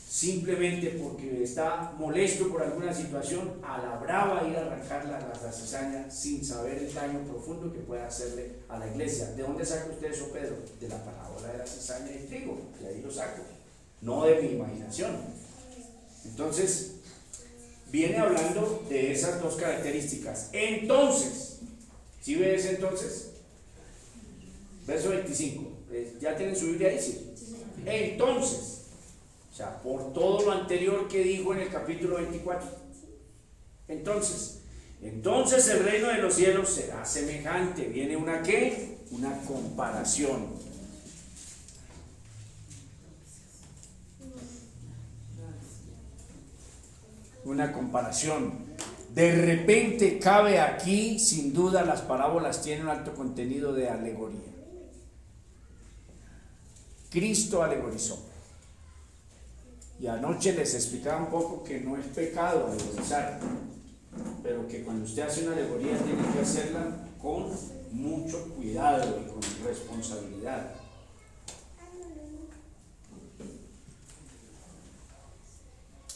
simplemente porque está molesto por alguna situación, a la brava ir a arrancar la cizaña sin saber el daño profundo que puede hacerle a la iglesia. ¿De dónde saca usted eso, Pedro? De la parábola de la cizaña y el trigo, de ahí lo saco, no de mi imaginación. Entonces, viene hablando de esas dos características. Entonces, ¿sí ves entonces? Verso 25. ¿Ya tienen su Biblia ahí? Sí. Entonces, o sea, por todo lo anterior que dijo en el capítulo 24. Entonces el reino de los cielos será semejante. Viene una ¿qué? Una comparación. Una comparación. De repente cabe aquí, sin duda, las parábolas tienen un alto contenido de alegoría. Cristo alegorizó. Y anoche les explicaba un poco que no es pecado alegorizar, pero que cuando usted hace una alegoría tiene que hacerla con mucho cuidado y con responsabilidad.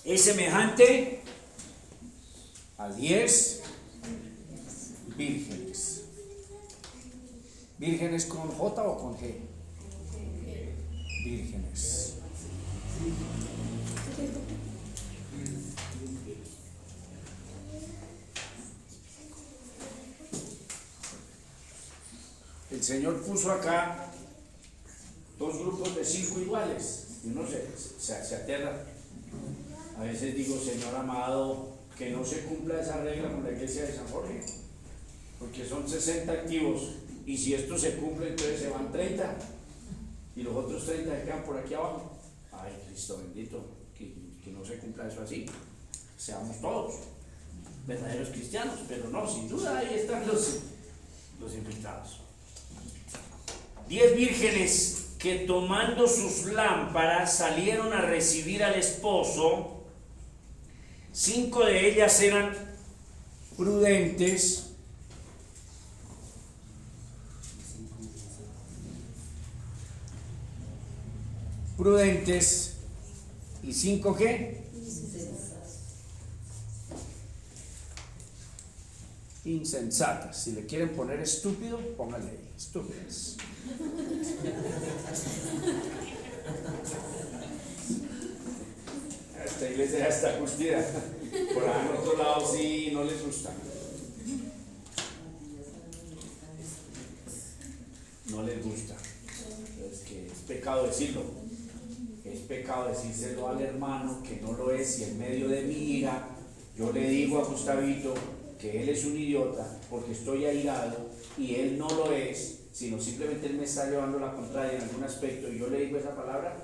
Es semejante a 10 vírgenes. ¿Vírgenes con J o con G? Vírgenes. El Señor puso acá dos grupos de 5 iguales y uno se aterra. A veces digo, Señor amado, que no se cumpla esa regla con la iglesia de San Jorge, porque son 60 activos y si esto se cumple entonces se van 30 y los otros 30 se quedan por aquí abajo. Ay, Cristo bendito, que no se cumpla eso así. Seamos todos verdaderos cristianos, pero no, sin duda ahí están los infiltrados. 10 vírgenes que tomando sus lámparas salieron a recibir al esposo. 5 de ellas eran prudentes y 5 ¿qué? Insensatas. Si le quieren poner estúpido, póngale ahí, estúpidas. Esta iglesia ya está curtida. Por ahí en otro lado sí no les gusta. No les gusta. Es que es pecado decirlo. Es pecado decírselo al hermano que no lo es, y en medio de mi ira yo le digo a Gustavito que él es un idiota porque estoy airado y él no lo es, sino simplemente él me está llevando la contraria en algún aspecto y yo le digo esa palabra,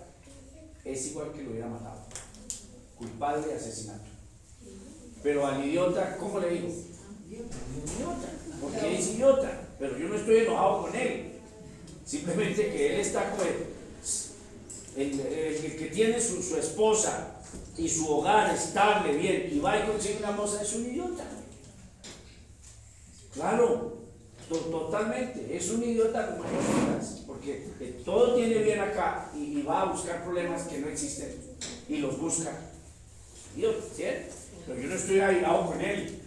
es igual que lo hubiera matado, culpable de asesinato. Pero al idiota, ¿cómo le digo? Idiota, porque es idiota, pero yo no estoy enojado con él, simplemente que él está como el que tiene su esposa y su hogar estable, bien, y va y consigue una moza, es un idiota. Claro, totalmente, es un idiota como nosotras, porque todo tiene bien acá y va a buscar problemas que no existen y los busca. Idiota, ¿cierto? Pero yo no estoy airado con él,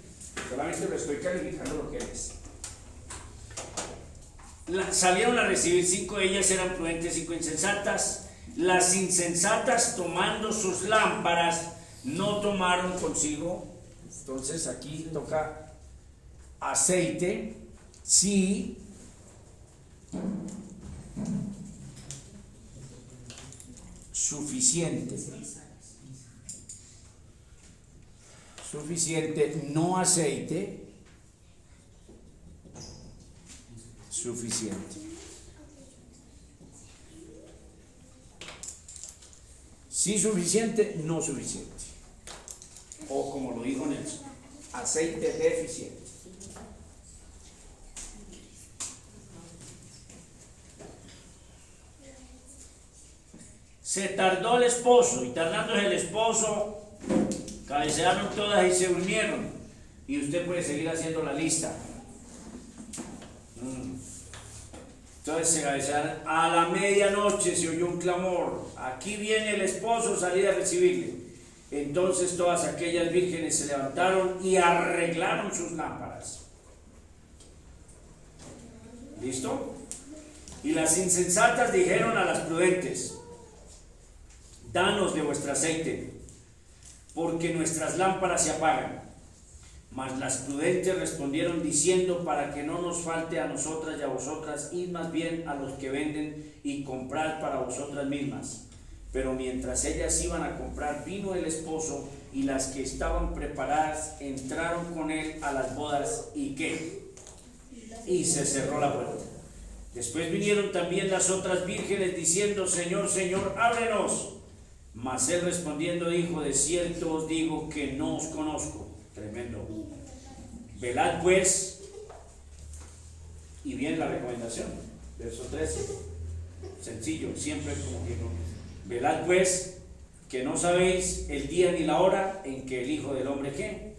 solamente lo estoy calificando lo que es. Salieron a recibir, 5 de ellas eran prudentes, 5 insensatas. Las insensatas, tomando sus lámparas, no tomaron consigo, entonces aquí toca aceite, sí, suficiente, no aceite, suficiente. Sí suficiente, no suficiente. O como lo dijo Nelson, aceite deficiente. Se tardó el esposo, y tardándose el esposo, cabecearon todas y se unieron. Y usted puede seguir haciendo la lista. Entonces se cabecearon. A la medianoche se oyó un clamor. Aquí viene el esposo, salid a recibirle. Entonces todas aquellas vírgenes se levantaron y arreglaron sus lámparas. ¿Listo? Y las insensatas dijeron a las prudentes: danos de vuestro aceite, porque nuestras lámparas se apagan. Mas las prudentes respondieron diciendo: para que no nos falte a nosotras y a vosotras, id más bien a los que venden y comprad para vosotras mismas. Pero mientras ellas iban a comprar, vino el esposo, y las que estaban preparadas entraron con él a las bodas. ¿Y qué? Y se cerró la puerta. Después vinieron también las otras vírgenes diciendo: Señor, Señor, ábrenos. Mas él respondiendo dijo: de cierto os digo que no os conozco. Tremendo. Velad pues, y bien la recomendación, verso 13, sencillo, siempre como que no. Velad pues, que no sabéis el día ni la hora en que el Hijo del Hombre, ¿qué?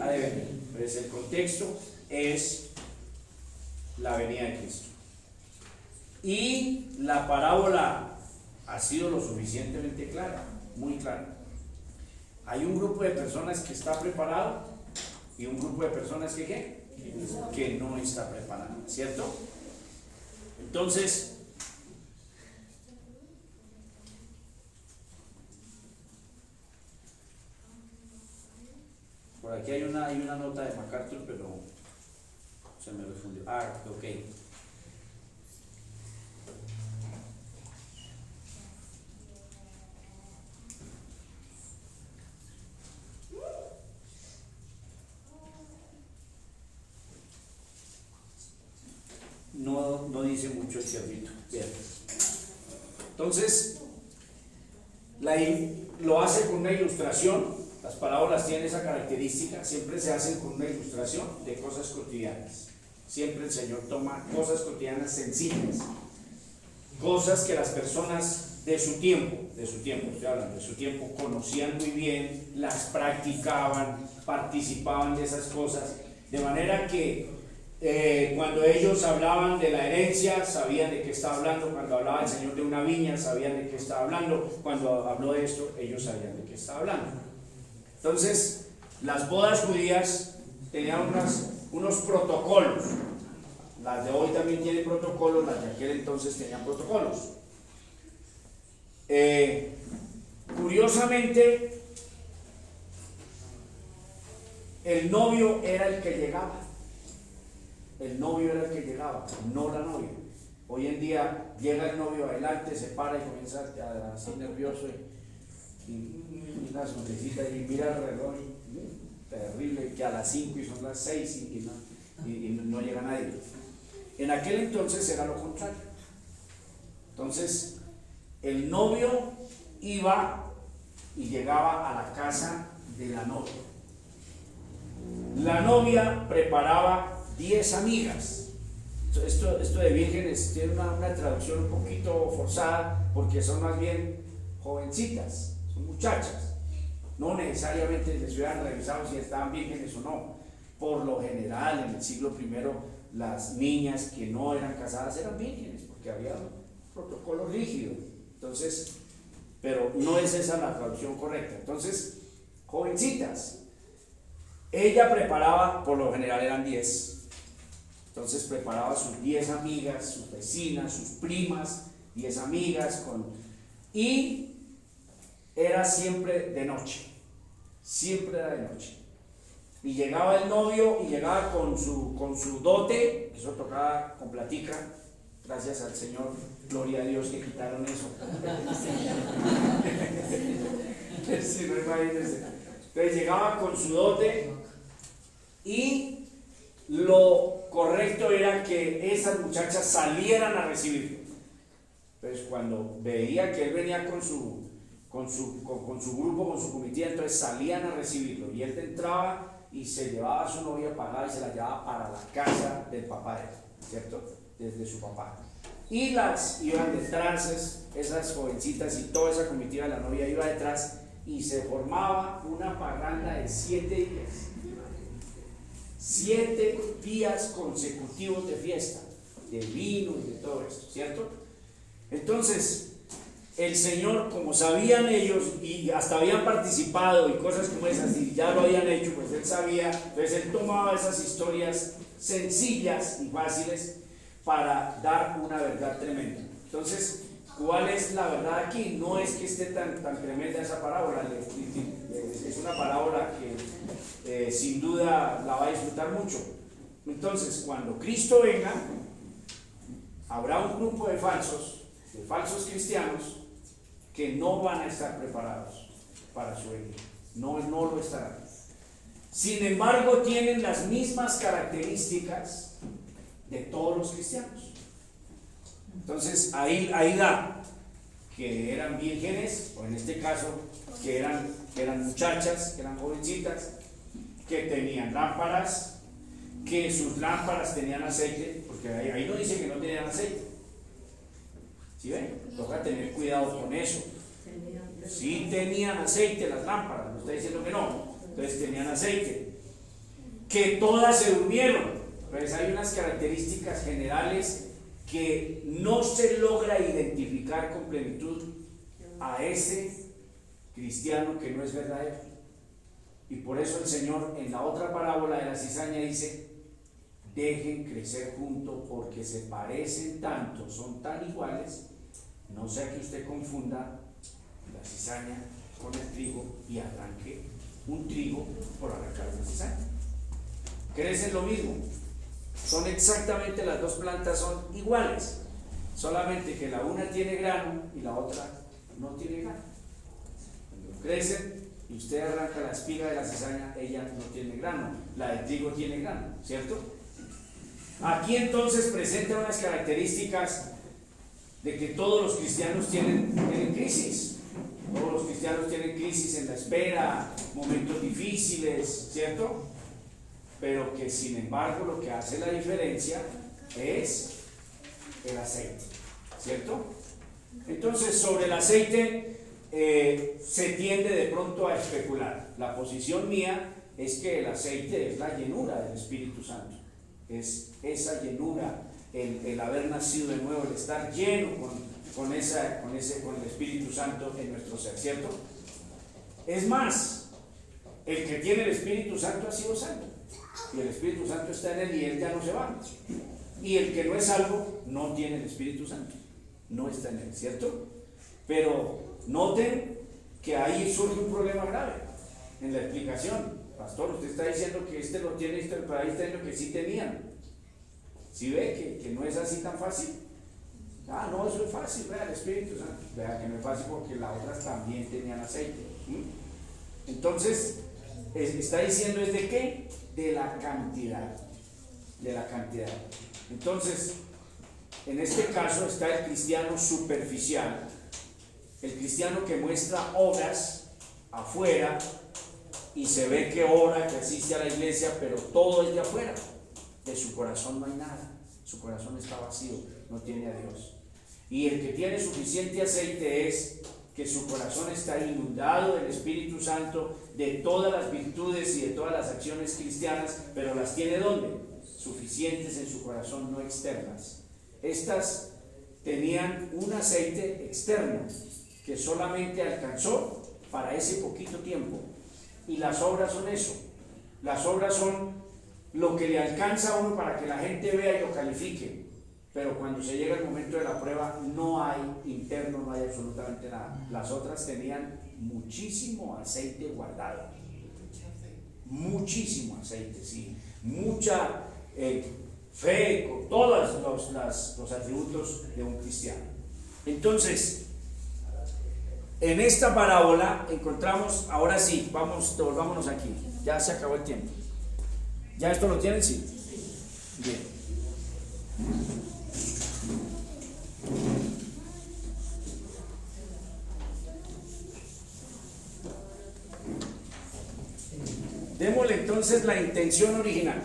Ha de venir. Pues el contexto es la venida de Cristo. Y la parábola ha sido lo suficientemente clara, muy clara. Hay un grupo de personas que está preparado y un grupo de personas que ¿qué? Que no está preparado, ¿cierto? Entonces, por aquí hay una nota de MacArthur, pero se me refundió. Ok. No dice mucho el cerdito. Bien. Entonces, lo hace con una ilustración. Las parábolas tienen esa característica, siempre se hacen con una ilustración de cosas cotidianas. Siempre el Señor toma cosas cotidianas sencillas, cosas que las personas de su tiempo, estoy hablando, de su tiempo, conocían muy bien, las practicaban, participaban de esas cosas, de manera que cuando ellos hablaban de la herencia, sabían de qué estaba hablando. Cuando hablaba el Señor de una viña, sabían de qué estaba hablando. Cuando habló de esto, ellos sabían de qué estaba hablando. Entonces, las bodas judías tenían unos protocolos. Las de hoy también tienen protocolos, las de aquel entonces tenían protocolos. Curiosamente, el novio era el que llegaba. El novio era el que llegaba, no la novia. Hoy en día llega el novio adelante, se para y comienza a ser nervioso y una sonrisita y mira el reloj, terrible, que a las 5 y son las 6 y no llega nadie. En aquel entonces era lo contrario. Entonces el novio iba y llegaba a la casa de la novia. La novia preparaba 10 amigas. Esto de vírgenes tiene una traducción un poquito forzada, porque son más bien jovencitas, son muchachas. No necesariamente les hubieran revisado si estaban vírgenes o no. Por lo general, en el siglo I, las niñas que no eran casadas eran vírgenes, porque había un protocolo rígido. Entonces, pero no es esa la traducción correcta. Entonces, jovencitas. Ella preparaba, por lo general eran 10. Entonces preparaba sus 10 amigas, sus vecinas, sus primas, 10 amigas y era siempre de noche. siempre era de noche. Y llegaba el novio y llegaba con su dote, eso tocaba con platica, gracias al Señor, gloria a Dios que quitaron eso. Sí, no, imagínense. Entonces llegaba con su dote y lo correcto era que esas muchachas salieran a recibirlo. Entonces cuando veía que él venía con su grupo, con su comitiva, entonces salían a recibirlo y él entraba y se llevaba a su novia pagada y se la llevaba para la casa del papá de él, ¿cierto? Desde su papá. Y las iban detrás, esas jovencitas y toda esa comitiva de la novia iba detrás y se formaba una parranda de 7 días. 7 días consecutivos de fiesta, de vino y de todo esto, ¿cierto? Entonces, el Señor, como sabían ellos y hasta habían participado y cosas como esas y ya lo habían hecho, pues él sabía, entonces él tomaba esas historias sencillas y fáciles para dar una verdad tremenda. Entonces, ¿cuál es la verdad aquí? No es que esté tan tremenda esa parábola, es una parábola que sin duda la va a disfrutar mucho. Entonces, cuando Cristo venga, habrá un grupo de falsos cristianos que no van a estar preparados para su venida, no lo estarán. Sin embargo, tienen las mismas características de todos los cristianos. Entonces, ahí da que eran vírgenes, o en este caso, que eran muchachas, que eran jovencitas, que tenían lámparas, que sus lámparas tenían aceite, porque ahí no dice que no tenían aceite. ¿Sí ven? Toca tener cuidado con eso. Sí tenían aceite las lámparas, no está diciendo que no. Entonces tenían aceite. Que todas se durmieron. Pues hay unas características generales que no se logra identificar con plenitud a ese cristiano que no es verdadero. Y por eso el Señor en la otra parábola de la cizaña dice: dejen crecer juntos porque se parecen tanto, son tan iguales, no sea que usted confunda la cizaña con el trigo y arranque un trigo por arrancar una cizaña. Crecen lo mismo, son exactamente, las dos plantas son iguales, solamente que la una tiene grano y la otra no tiene grano. Cuando crecen y usted arranca la espiga de la cizaña, ella no tiene grano, la de trigo tiene grano, ¿cierto? Aquí entonces presenta unas características de que todos los cristianos tienen crisis. Todos los cristianos tienen crisis en la espera, momentos difíciles, ¿cierto? Pero que sin embargo lo que hace la diferencia es el aceite, ¿cierto? Entonces sobre el aceite se tiende de pronto a especular. La posición mía es que el aceite es la llenura del Espíritu Santo. Es esa llenura, el haber nacido de nuevo, el estar lleno con el Espíritu Santo en nuestro ser, ¿cierto? Es más, el que tiene el Espíritu Santo ha sido salvo, y el Espíritu Santo está en él y él ya no se va. Y el que no es salvo no tiene el Espíritu Santo, no está en él, ¿cierto? Pero noten que ahí surge un problema grave en la explicación. Pastor, usted está diciendo que este lo tiene, pero ahí está diciendo que sí tenían. ¿Sí ve que no es así tan fácil? Ah, no, eso es fácil, vea el Espíritu Santo. Vea que no es fácil porque las otras también tenían aceite. Entonces, está diciendo es de qué? De la cantidad. De la cantidad. Entonces, en este caso está el cristiano superficial, el cristiano que muestra obras afuera y se ve que ora, que asiste a la iglesia, pero todo es de afuera. De su corazón no hay nada, su corazón está vacío, no tiene a Dios. Y el que tiene suficiente aceite es que su corazón está inundado del Espíritu Santo, de todas las virtudes y de todas las acciones cristianas, pero las tiene ¿dónde? Suficientes en su corazón, no externas. Estas tenían un aceite externo que solamente alcanzó para ese poquito tiempo. Y las obras son eso. Las obras son lo que le alcanza a uno para que la gente vea y lo califique. Pero cuando se llega el momento de la prueba, no hay interno, no hay absolutamente nada. Las otras tenían muchísimo aceite guardado. muchísimo aceite, sí, mucha fe, con todos los atributos de un cristiano. Entonces, en esta parábola encontramos, ahora sí, devolvámonos aquí, ya se acabó el tiempo. ¿Ya esto lo tienen? Sí. Bien. Démosle entonces la intención original.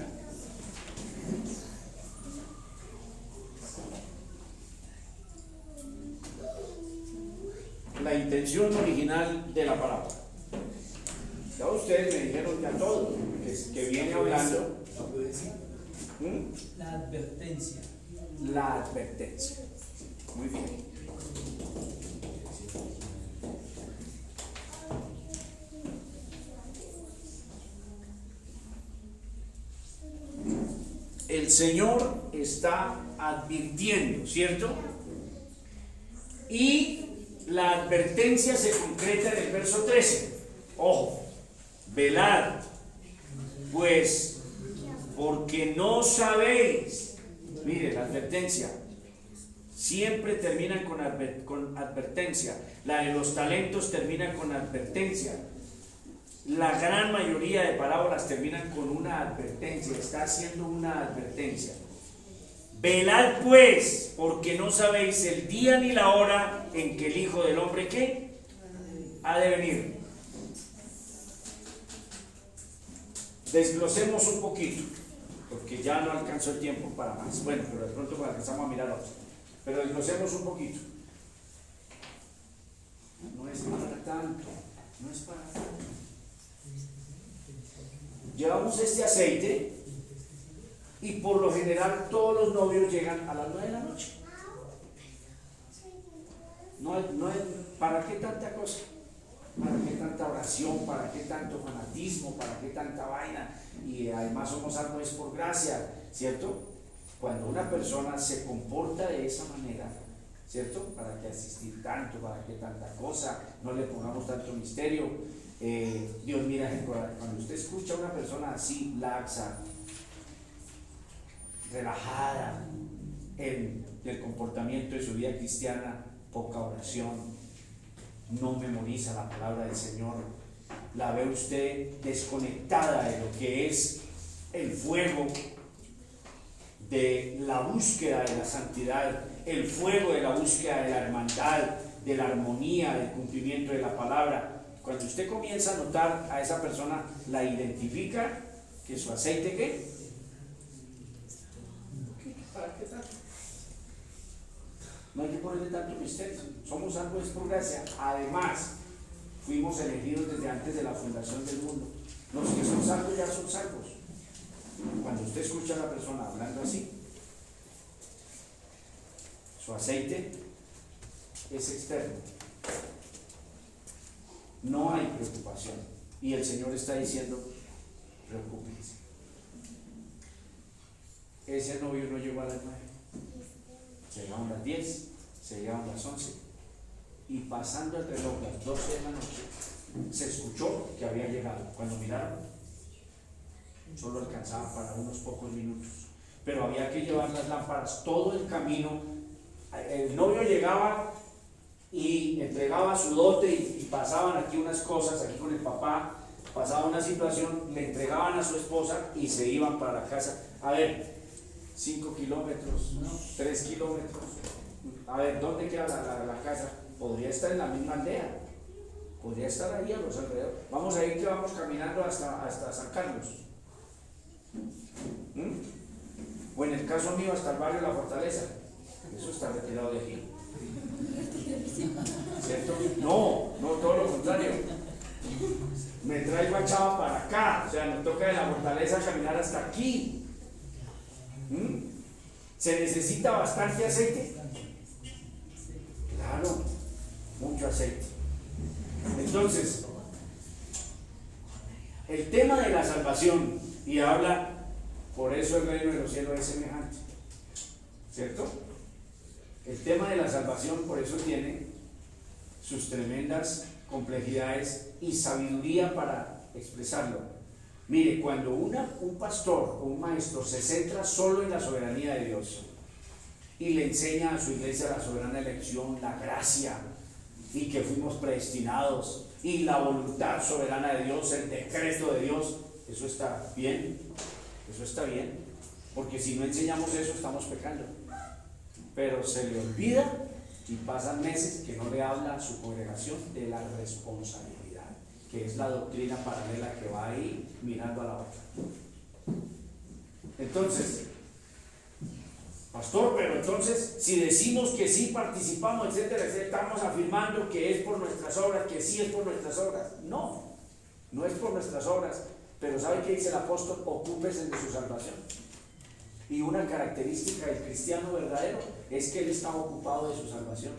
La intención original de la parábola. Ya ustedes me dijeron ya todo, que viene hablando. La advertencia. La advertencia. Muy bien. El Señor está advirtiendo, ¿cierto? Y la advertencia se concreta en el verso 13. Ojo, velad, pues, porque no sabéis. Mire, la advertencia siempre terminan con advertencia. La de los talentos termina con advertencia. La gran mayoría de parábolas terminan con una advertencia. Está haciendo una advertencia. Velad pues, porque no sabéis el día ni la hora en que el Hijo del Hombre, ¿qué? Ha de venir. Desglosemos un poquito, porque ya no alcanzó el tiempo para más. Bueno, pero de pronto alcanzamos a mirar otros. Pero desglosemos un poquito. No es para tanto, no es para tanto. Llevamos este aceite y por lo general todos los novios llegan a las 9 de la noche. ¿Para qué tanta cosa? ¿Para qué tanta oración? ¿Para qué tanto fanatismo? ¿Para qué tanta vaina? Y además somos algo es por gracia, ¿cierto? Cuando una persona se comporta de esa manera, ¿cierto? ¿Para qué asistir tanto? ¿Para qué tanta cosa? No le pongamos tanto misterio. Dios mira el corazón. Cuando usted escucha a una persona así, laxa, relajada en el comportamiento de su vida cristiana, poca oración, no memoriza la palabra del Señor, la ve usted desconectada de lo que es el fuego de la búsqueda de la santidad, el fuego de la búsqueda de la hermandad, de la armonía, del cumplimiento de la palabra. Cuando usted comienza a notar a esa persona, la identifica, que su aceite, ¿qué? ¿Para qué tanto? No hay que ponerle tanto misterio. Somos algo es por gracia. Además, fuimos elegidos desde antes de la fundación del mundo. Los que son salvos ya son salvos. Cuando usted escucha a la persona hablando así, su aceite es externo. No hay preocupación. Y el Señor está diciendo, preocúpense. Ese novio no llegó a las 9. Se llegaron las 10, se llegaron las 11. Y pasando el reloj las 12 de la noche, se escuchó que había llegado. Cuando miraron, solo alcanzaba para unos pocos minutos. Pero había que llevar las lámparas todo el camino. El novio llegaba y entregaba su dote y pasaban aquí unas cosas, aquí con el papá, pasaba una situación, le entregaban a su esposa y se iban para la casa. A ver, 5 kilómetros, 3 kilómetros. A ver, ¿dónde queda la casa? Podría estar en la misma aldea, podría estar ahí a los alrededores. Vamos a ir que vamos caminando hasta San Carlos. O en el caso mío hasta el barrio La Fortaleza. Eso está retirado de aquí. ¿Cierto? No, todo lo contrario. Me traigo a Chava para acá, o sea, me toca de La Fortaleza caminar hasta aquí. ¿Se necesita bastante aceite? Claro, mucho aceite. Entonces, el tema de la salvación, y habla, por eso el reino de los cielos es semejante, ¿cierto? El tema de la salvación por eso tiene sus tremendas complejidades y sabiduría para expresarlo. Mire, cuando un pastor o un maestro se centra solo en la soberanía de Dios y le enseña a su iglesia la soberana elección, la gracia, y que fuimos predestinados, y la voluntad soberana de Dios, el decreto de Dios, eso está bien, porque si no enseñamos eso estamos pecando. Pero se le olvida y pasan meses que no le habla a su congregación de la responsabilidad, que es la doctrina paralela que va ahí mirando a la otra. Entonces, pastor, pero entonces si decimos que sí participamos, etcétera, etcétera, estamos afirmando que es por nuestras obras, que sí es por nuestras obras. No, no es por nuestras obras, pero ¿sabe qué dice el apóstol? Ocúpese de su salvación. Y una característica del cristiano verdadero es que él está ocupado de su salvación.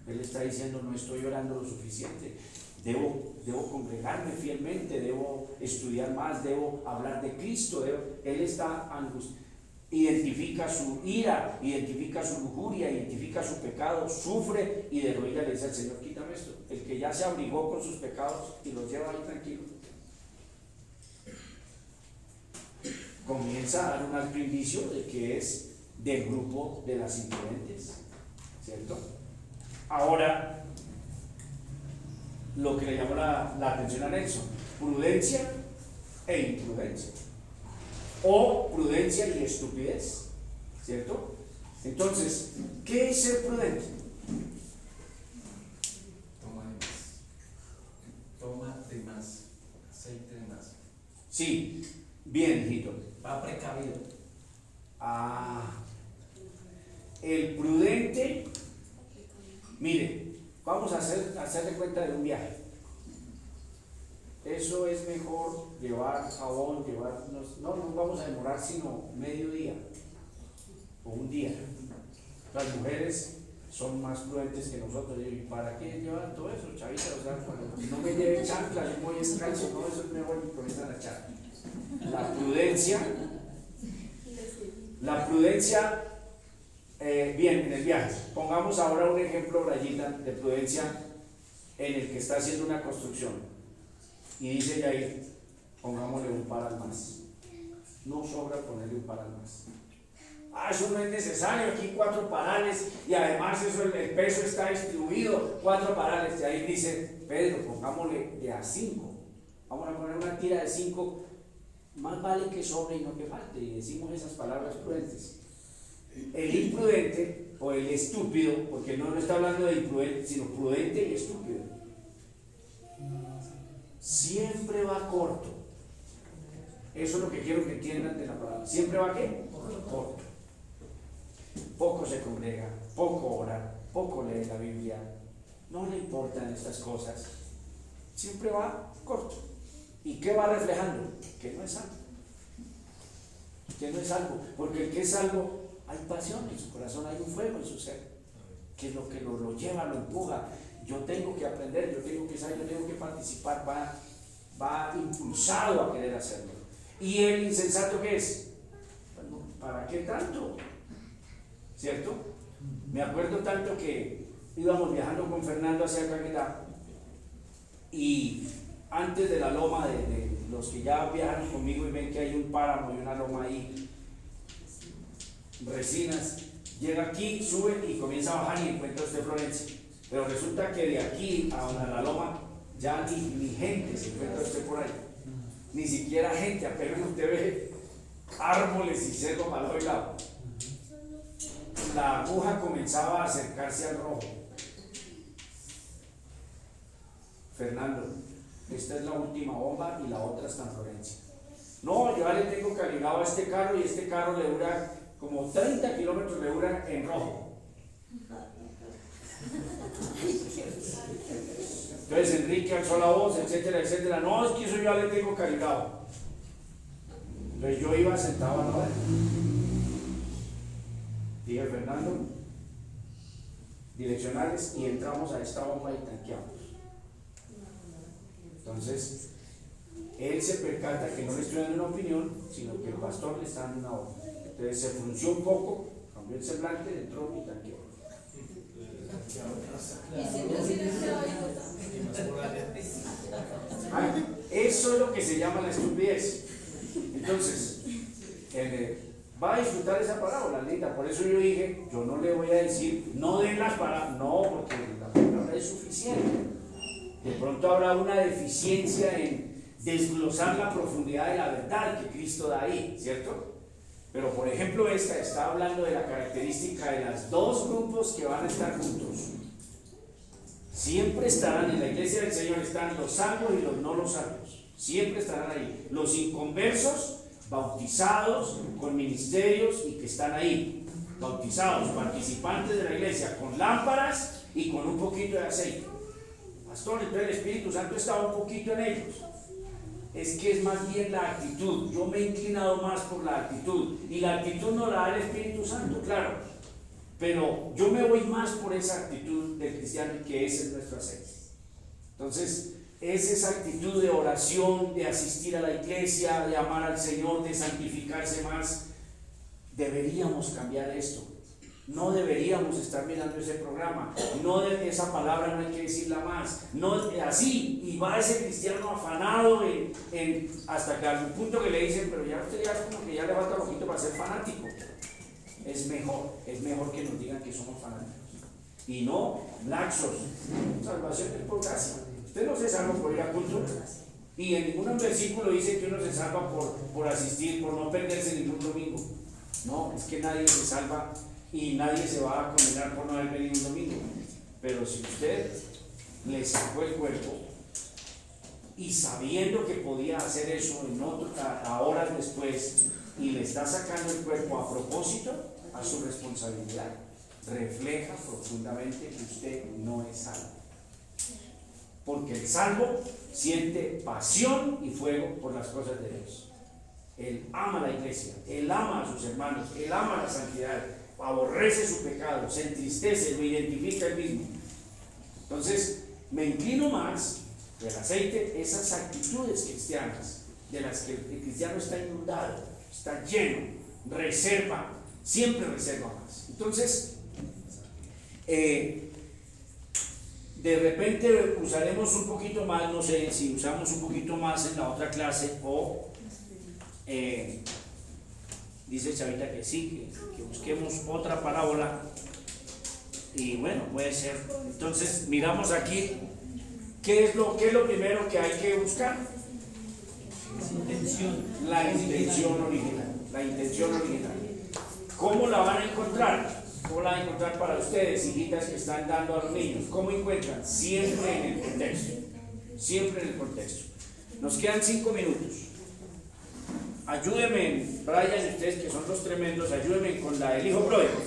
Él está diciendo, no estoy orando lo suficiente, debo congregarme fielmente, debo estudiar más, debo hablar de Cristo. Él está angustiado, identifica su ira, identifica su lujuria, identifica su pecado, sufre y de rodillas le dice al Señor, quítame esto. El que ya se abrigó con sus pecados y los lleva ahí tranquilo, comienza a dar un alto indicio de que es del grupo de las imprudentes, ¿cierto? Ahora, lo que le llamó la atención a Nelson, prudencia e imprudencia, o prudencia y estupidez, ¿cierto? Entonces, ¿qué es ser prudente? Toma de más, aceite de más. Sí, bien, hijito. Va precavido. El prudente, mire, vamos a hacerle cuenta de un viaje. Eso es mejor llevar jabón, no nos vamos a demorar sino medio día o un día. Las mujeres son más prudentes que nosotros. ¿Y para qué llevan todo eso, chavita? O sea, si no me lleven chanclas, yo voy descalzo, no, eso es mejor que comienzan a echar. La prudencia, bien, en el viaje. Pongamos ahora un ejemplo, Rayita, de prudencia en el que está haciendo una construcción. Y dice Yair, pongámosle un paral más. No sobra ponerle un paral más. Eso no es necesario, aquí 4 parales y además eso, el peso está distribuido, 4 parales. Y ahí dice, Pedro, pongámosle de a 5. Vamos a poner una tira de 5. Más vale que sobre y no que falte. Y decimos esas palabras prudentes. El imprudente o el estúpido, porque no está hablando de imprudente, sino prudente y estúpido, siempre va corto. Eso es lo que quiero que entiendan de la palabra. Siempre va ¿qué? Corto. Poco se congrega, poco ora, poco lee la Biblia, no le importan estas cosas. Siempre va corto. ¿Y qué va reflejando? Que no es salvo. Que no es salvo. Porque el que es salvo, hay pasión en su corazón, hay un fuego en su ser, que es lo que lo lleva, lo empuja. Yo tengo que aprender, yo tengo que saber, yo tengo que participar, va impulsado a querer hacerlo. ¿Y el insensato qué es? Bueno, ¿para qué tanto? ¿Cierto? Me acuerdo tanto que íbamos viajando con Fernando hacia Caquetá y antes de la loma de los que ya viajaron conmigo y ven que hay un páramo y una loma ahí, Resinas, llega aquí, sube y comienza a bajar y encuentra usted Florencia. Pero resulta que de aquí a la loma ya ni gente se encuentra usted por ahí, ni siquiera gente, apenas usted ve árboles y cerro para lado y lado. La aguja comenzaba a acercarse al rojo. Fernando, esta es la última bomba y la otra está en Florencia. No, yo ya le tengo calibrado a este carro y este carro le dura como 30 kilómetros, le dura en rojo. Entonces Enrique alzó la voz, etcétera, etcétera. No, es que eso yo ya le tengo calibrado. Entonces yo iba sentado a la hora. Dije, Fernando, direccionales, y entramos a esta bomba y tanqueamos. Entonces, él se percata que no le estoy dando una opinión, sino que el pastor le está dando una orden. Entonces se frunció un poco, cambió el semblante, entró y tanqueó. Eso es lo que se llama la estupidez. Entonces, va a disfrutar esa parábola, linda. Por eso yo dije, yo no le voy a decir, no den las parábolas, no, porque la palabra es suficiente. De pronto habrá una deficiencia en desglosar la profundidad de la verdad que Cristo da ahí, ¿cierto? Pero por ejemplo esta está hablando de la característica de los dos grupos que van a estar juntos. Siempre estarán en la iglesia del Señor, están los salvos y los no los salvos. Siempre estarán ahí. Los inconversos, bautizados con ministerios y que están ahí. Bautizados, participantes de la iglesia, con lámparas y con un poquito de aceite. Pastor, entonces el Espíritu Santo está un poquito en ellos. Es que es más bien la actitud. Yo me he inclinado más por la actitud. Y la actitud no la da el Espíritu Santo, claro. Pero yo me voy más por esa actitud del cristiano, que ese es nuestro aceite. Entonces, es esa actitud de oración, de asistir a la iglesia, de amar al Señor, de santificarse más. Deberíamos cambiar esto. No deberíamos estar mirando ese programa. No, esa palabra no hay que decirla más. No, así, y va ese cristiano afanado hasta que a algún punto que le dicen, pero ya usted ya como que ya le falta poquito para ser fanático. Es mejor que nos digan que somos fanáticos. Y no laxos. Salvación es por gracia. Usted no se salva por ir a culto. Y en ningún versículo dice que uno se salva por asistir, por no perderse ningún domingo. No, es que nadie se salva y nadie se va a condenar por no haber venido un domingo. Pero si usted le sacó el cuerpo y sabiendo que podía hacer eso a horas después y le está sacando el cuerpo a propósito, a su responsabilidad, refleja profundamente que usted no es salvo. Porque el salvo siente pasión y fuego por las cosas de Dios. Él ama la iglesia, él ama a sus hermanos, él ama la santidad, aborrece su pecado, se entristece, lo identifica él mismo. Entonces, me inclino más del aceite, esas actitudes cristianas de las que el cristiano está inundado, está lleno, reserva, siempre reserva más. Entonces, de repente usaremos un poquito más, no sé si usamos un poquito más en la otra clase o dice Chavita que sí, que busquemos otra parábola y bueno, puede ser. Entonces miramos aquí qué es lo primero que hay que buscar. La intención original. ¿Cómo la van a encontrar? ¿Cómo la van a encontrar para ustedes, hijitas que están dando a los niños? ¿Cómo encuentran? Siempre en el contexto. Siempre en el contexto. Nos quedan 5 minutos. Ayúdenme, Brian y ustedes que son los tremendos, ayúdenme con la del hijo pródigo.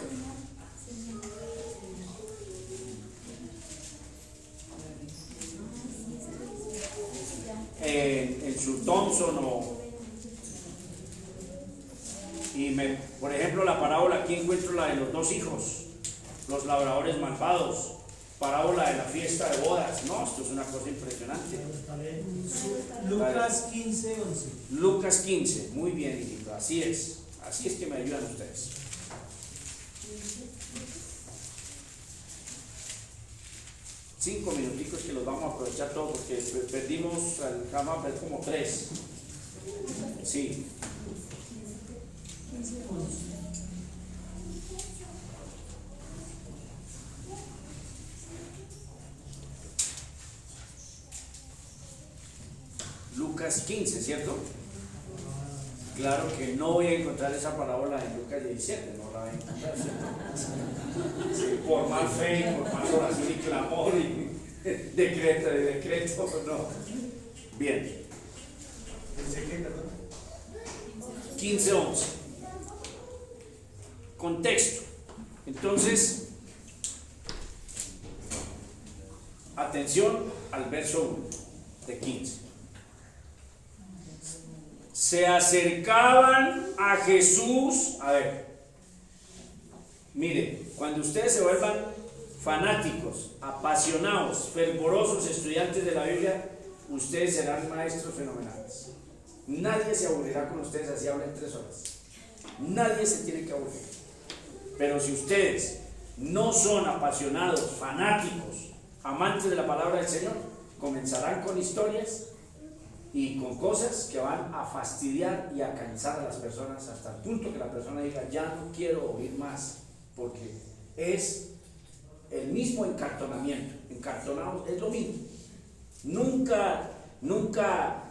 En su Thompson por ejemplo, la parábola, aquí encuentro la de los 2 hijos, los labradores malvados, parábola de la fiesta de bodas. No, esto es una cosa impresionante. Lucas 15, 11. Lucas 15, muy bien, hijito, así es que me ayudan ustedes. Cinco minuticos que los vamos a aprovechar todos porque perdimos al jamás ver como 3. Sí. Lucas 15, ¿cierto? Claro que no voy a encontrar esa parábola en Lucas 17, no la voy a encontrar, ¿cierto? Sí, por más fe, por más oración y clamor y decreto, no. Bien. 15:11. Contexto. Entonces, atención al verso 1 de 15. Se acercaban a Jesús. A ver, mire, cuando ustedes se vuelvan fanáticos, apasionados, fervorosos estudiantes de la Biblia, ustedes serán maestros fenomenales. Nadie se aburrirá con ustedes así hablen 3 horas. Nadie se tiene que aburrir. Pero si ustedes no son apasionados, fanáticos, amantes de la palabra del Señor, comenzarán con historias y con cosas que van a fastidiar y a cansar a las personas hasta el punto que la persona diga, ya no quiero oír más, porque es el mismo encartonamiento. Encartonado es lo mismo. Nunca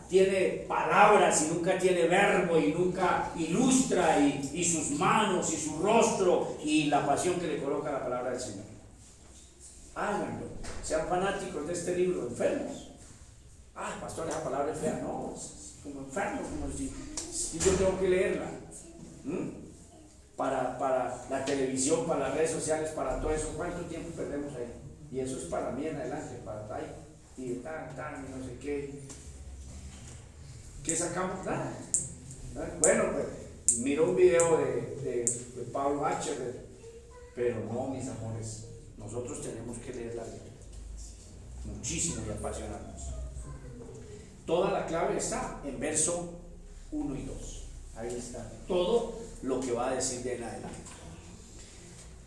tiene palabras y nunca tiene verbo y nunca ilustra y sus manos y su rostro y la pasión que le coloca la palabra del Señor. Háganlo, sean fanáticos de este libro, enfermos. Pastor, esa palabra es fea. No, es como enfermo, como si yo tengo que leerla. Para la televisión, para las redes sociales, para todo eso, ¿cuánto tiempo perdemos ahí? Y eso es para mí en adelante, para ahí, y tan, y no sé qué. ¿Qué sacamos? Nada. Bueno, pues miro un video de Pablo H. Pero no, mis amores, nosotros tenemos que leer la Biblia muchísimo y apasionarnos. Toda la clave está en verso 1 y 2. Ahí está todo lo que va a decir de en adelante.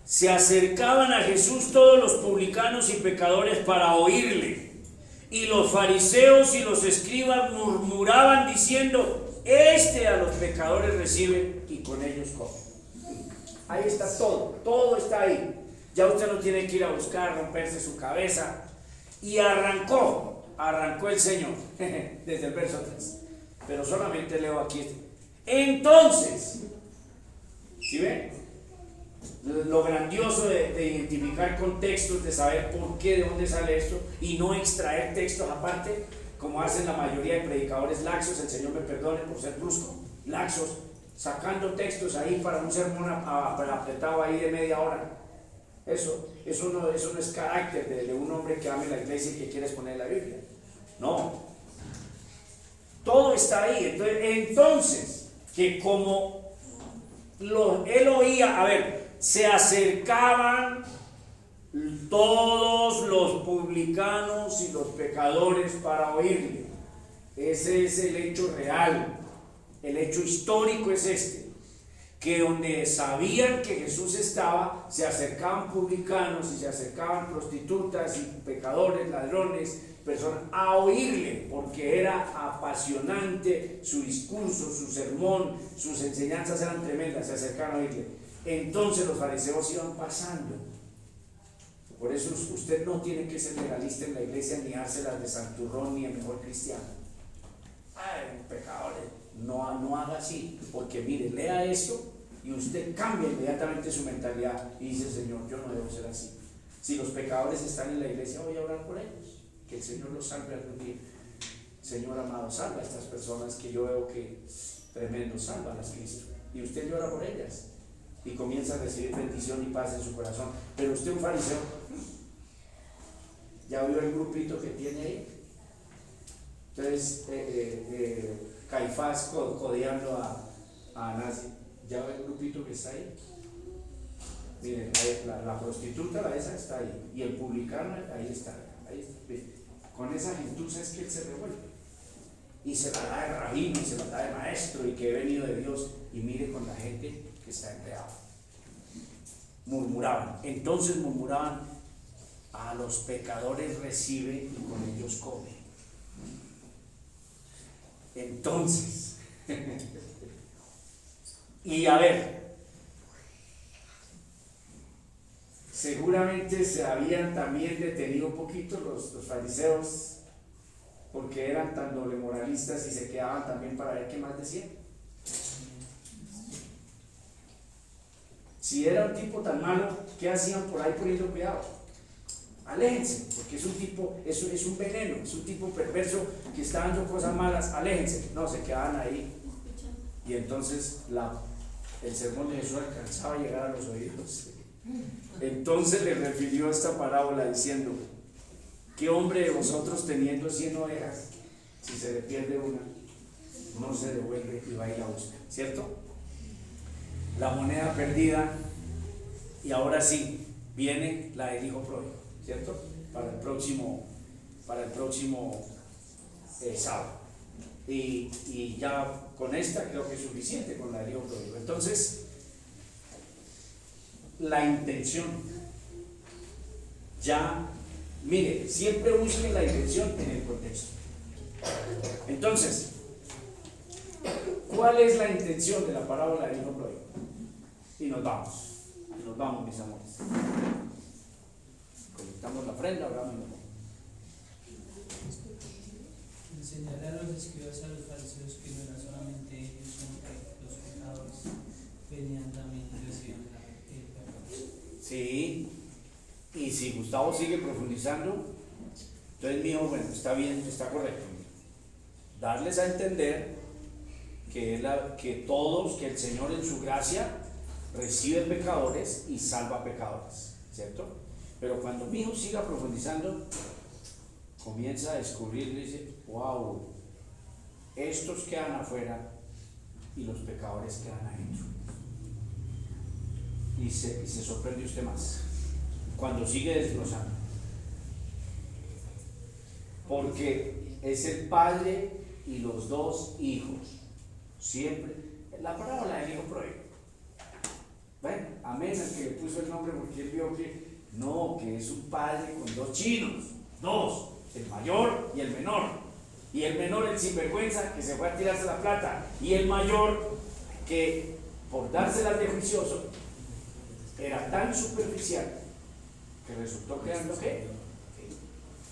Se acercaban a Jesús todos los publicanos y pecadores para oírle, y los fariseos y los escribas murmuraban diciendo, este a los pecadores recibe y con ellos come. Ahí está todo está ahí. Ya usted no tiene que ir a buscar, romperse su cabeza. Y arrancó el Señor desde el verso 3, pero solamente leo aquí. Entonces, ¿sí ven? Lo grandioso de identificar contextos, de saber por qué, de dónde sale esto, y no extraer textos aparte, como hacen la mayoría de predicadores laxos. El Señor me perdone por ser brusco, laxos, sacando textos ahí para un sermón apretado ahí de media hora. Eso no es carácter de un hombre que ame la iglesia y que quiere exponer la Biblia. No, todo está ahí. Entonces, que como él oía, se acercaban todos los publicanos y los pecadores para oírle. Ese es el hecho real. El hecho histórico es este, que donde sabían que Jesús estaba, se acercaban publicanos y se acercaban prostitutas y pecadores, ladrones, personas a oírle, porque era apasionante su discurso, su sermón, sus enseñanzas eran tremendas, se acercaban a oírle. Entonces los fariseos iban pasando. Por eso usted no tiene que ser legalista en la iglesia, ni hárselas de santurrón, ni el mejor cristiano. Pecadores, no haga así, porque mire, lea esto y usted cambia inmediatamente su mentalidad y dice, Señor, yo no debo ser así. Si los pecadores están en la iglesia, voy a orar por ellos, que el Señor los salve algún día. Señor amado, salva a estas personas que yo veo que tremendo, sálvalas, Cristo. Y usted llora por ellas y comienza a recibir bendición y paz en su corazón. Pero usted, un fariseo, ¿ya vio el grupito que tiene ahí? Entonces, Caifás codeando a Anás, ¿ya ve el grupito que está ahí? Miren, la prostituta, esa está ahí, y el publicano, ahí está. Con esa gentuza es que él se revuelve, y se la da de rabino, y se la da de maestro, y que he venido de Dios, y mire con la gente que está enredada. Murmuraban, entonces murmuraban, a los pecadores recibe y con ellos come. Entonces, y seguramente se habían también detenido un poquito los fariseos, porque eran tan doble moralistas, y se quedaban también para ver qué más decían. Si era un tipo tan malo, ¿qué hacían por ahí poniendo cuidado? Aléjense, porque es un veneno, es un tipo perverso que está dando cosas malas, aléjense. No, se quedaban ahí. Y entonces el sermón de Jesús alcanzaba a llegar a los oídos. Entonces le refirió esta parábola diciendo, ¿qué hombre de vosotros teniendo 100 ovejas, si se le pierde una, no se devuelve y va y la busca? ¿Cierto? La moneda perdida, y ahora sí, viene la del hijo pródigo, ¿cierto? Para el próximo sábado. Y ya con esta creo que es suficiente, con la del hijo pródigo. Entonces, la intención, ya, mire, siempre busquen la intención en el contexto. Entonces, ¿cuál es la intención de la parábola del hijo pródigo? Y nos vamos, mis amores. Conectamos la ofrenda, oramos y nos vamos. Enseñarle a los escribas y a los fariseos que no era solamente ellos, sino que los pecadores venían también y recibían el perdón. Sí, y si Gustavo sigue profundizando, entonces mi hijo, bueno, está bien, está correcto. Darles a entender que todos, que el Señor en su gracia recibe pecadores y salva pecadores, ¿cierto? Pero cuando mi hijo siga profundizando, comienza a descubrir y dice, wow, estos quedan afuera y los pecadores quedan adentro. Y se sorprende usted más cuando sigue desglosando, porque es el padre y los dos hijos, siempre, la parábola del hijo pródigo. Bueno, amén, al que le puso el nombre porque él vio que no, que es un padre con dos chinos, dos, el mayor y el menor. Y el menor, el sinvergüenza, que se fue a tirarse la plata. Y el mayor, que por dárselas de juicioso, era tan superficial que resultó quedando ¿qué?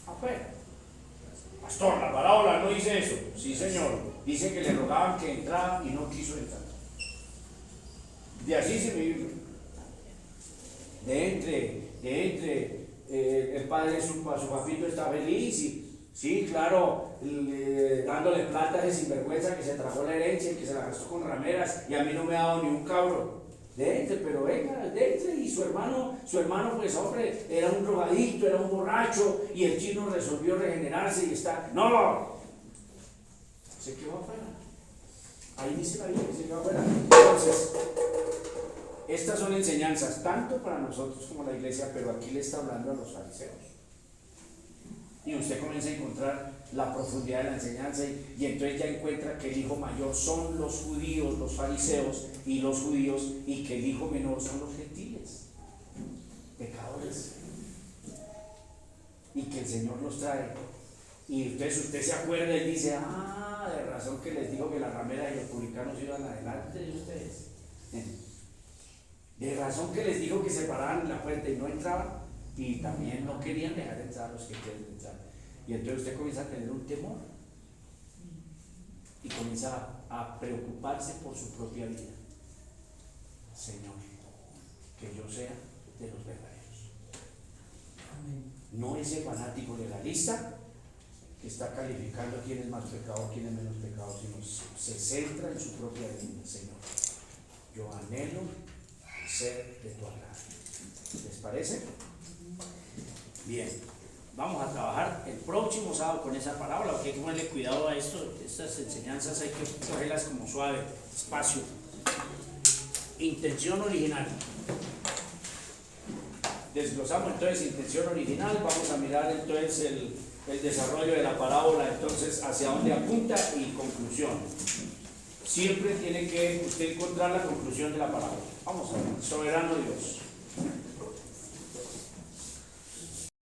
Afuera. Pastor, la parábola no dice eso. Sí, señor. Dice que le rogaban que entrara y no quiso entrar. De así se vive. El padre, su papito está feliz y sí, claro, dándole plata de sinvergüenza que se trajo la herencia y que se la gastó con rameras y a mí no me ha dado ni un cabro. Pero venga, y su hermano pues hombre, era un drogadicto, era un borracho y el chino resolvió regenerarse y está, no, se quedó afuera. Ahí dice la Biblia que se quedó afuera. Entonces, estas son enseñanzas tanto para nosotros como la iglesia, pero aquí le está hablando a los fariseos. Y usted comienza a encontrar la profundidad de la enseñanza y entonces ya encuentra que el hijo mayor son los judíos, los fariseos y los judíos, y que el hijo menor son los gentiles, pecadores, y que el Señor los trae. Y entonces usted se acuerda y dice, de razón que les dijo que las rameras y los publicanos iban adelante de ustedes. De razón que les dijo que se paraban la puerta y no entraban, y también no querían dejar entrar a los que quieren entrar. Y entonces usted comienza a tener un temor y comienza a preocuparse por su propia vida. Señor, que yo sea de los verdaderos. Amén. No ese fanático legalista que está calificando quién es más pecado, quién es menos pecado, sino se centra en su propia vida. Señor, yo anhelo ser de tu agrado. ¿Les parece? Bien, vamos a trabajar el próximo sábado con esa parábola, porque hay que ponerle cuidado a esto. Estas enseñanzas hay que cogerlas como suave, despacio. Intención original. Desglosamos entonces intención original, vamos a mirar entonces el desarrollo de la parábola, entonces hacia dónde apunta y conclusión. Siempre tiene que usted encontrar la conclusión de la parábola. Vamos a ver, soberano Dios.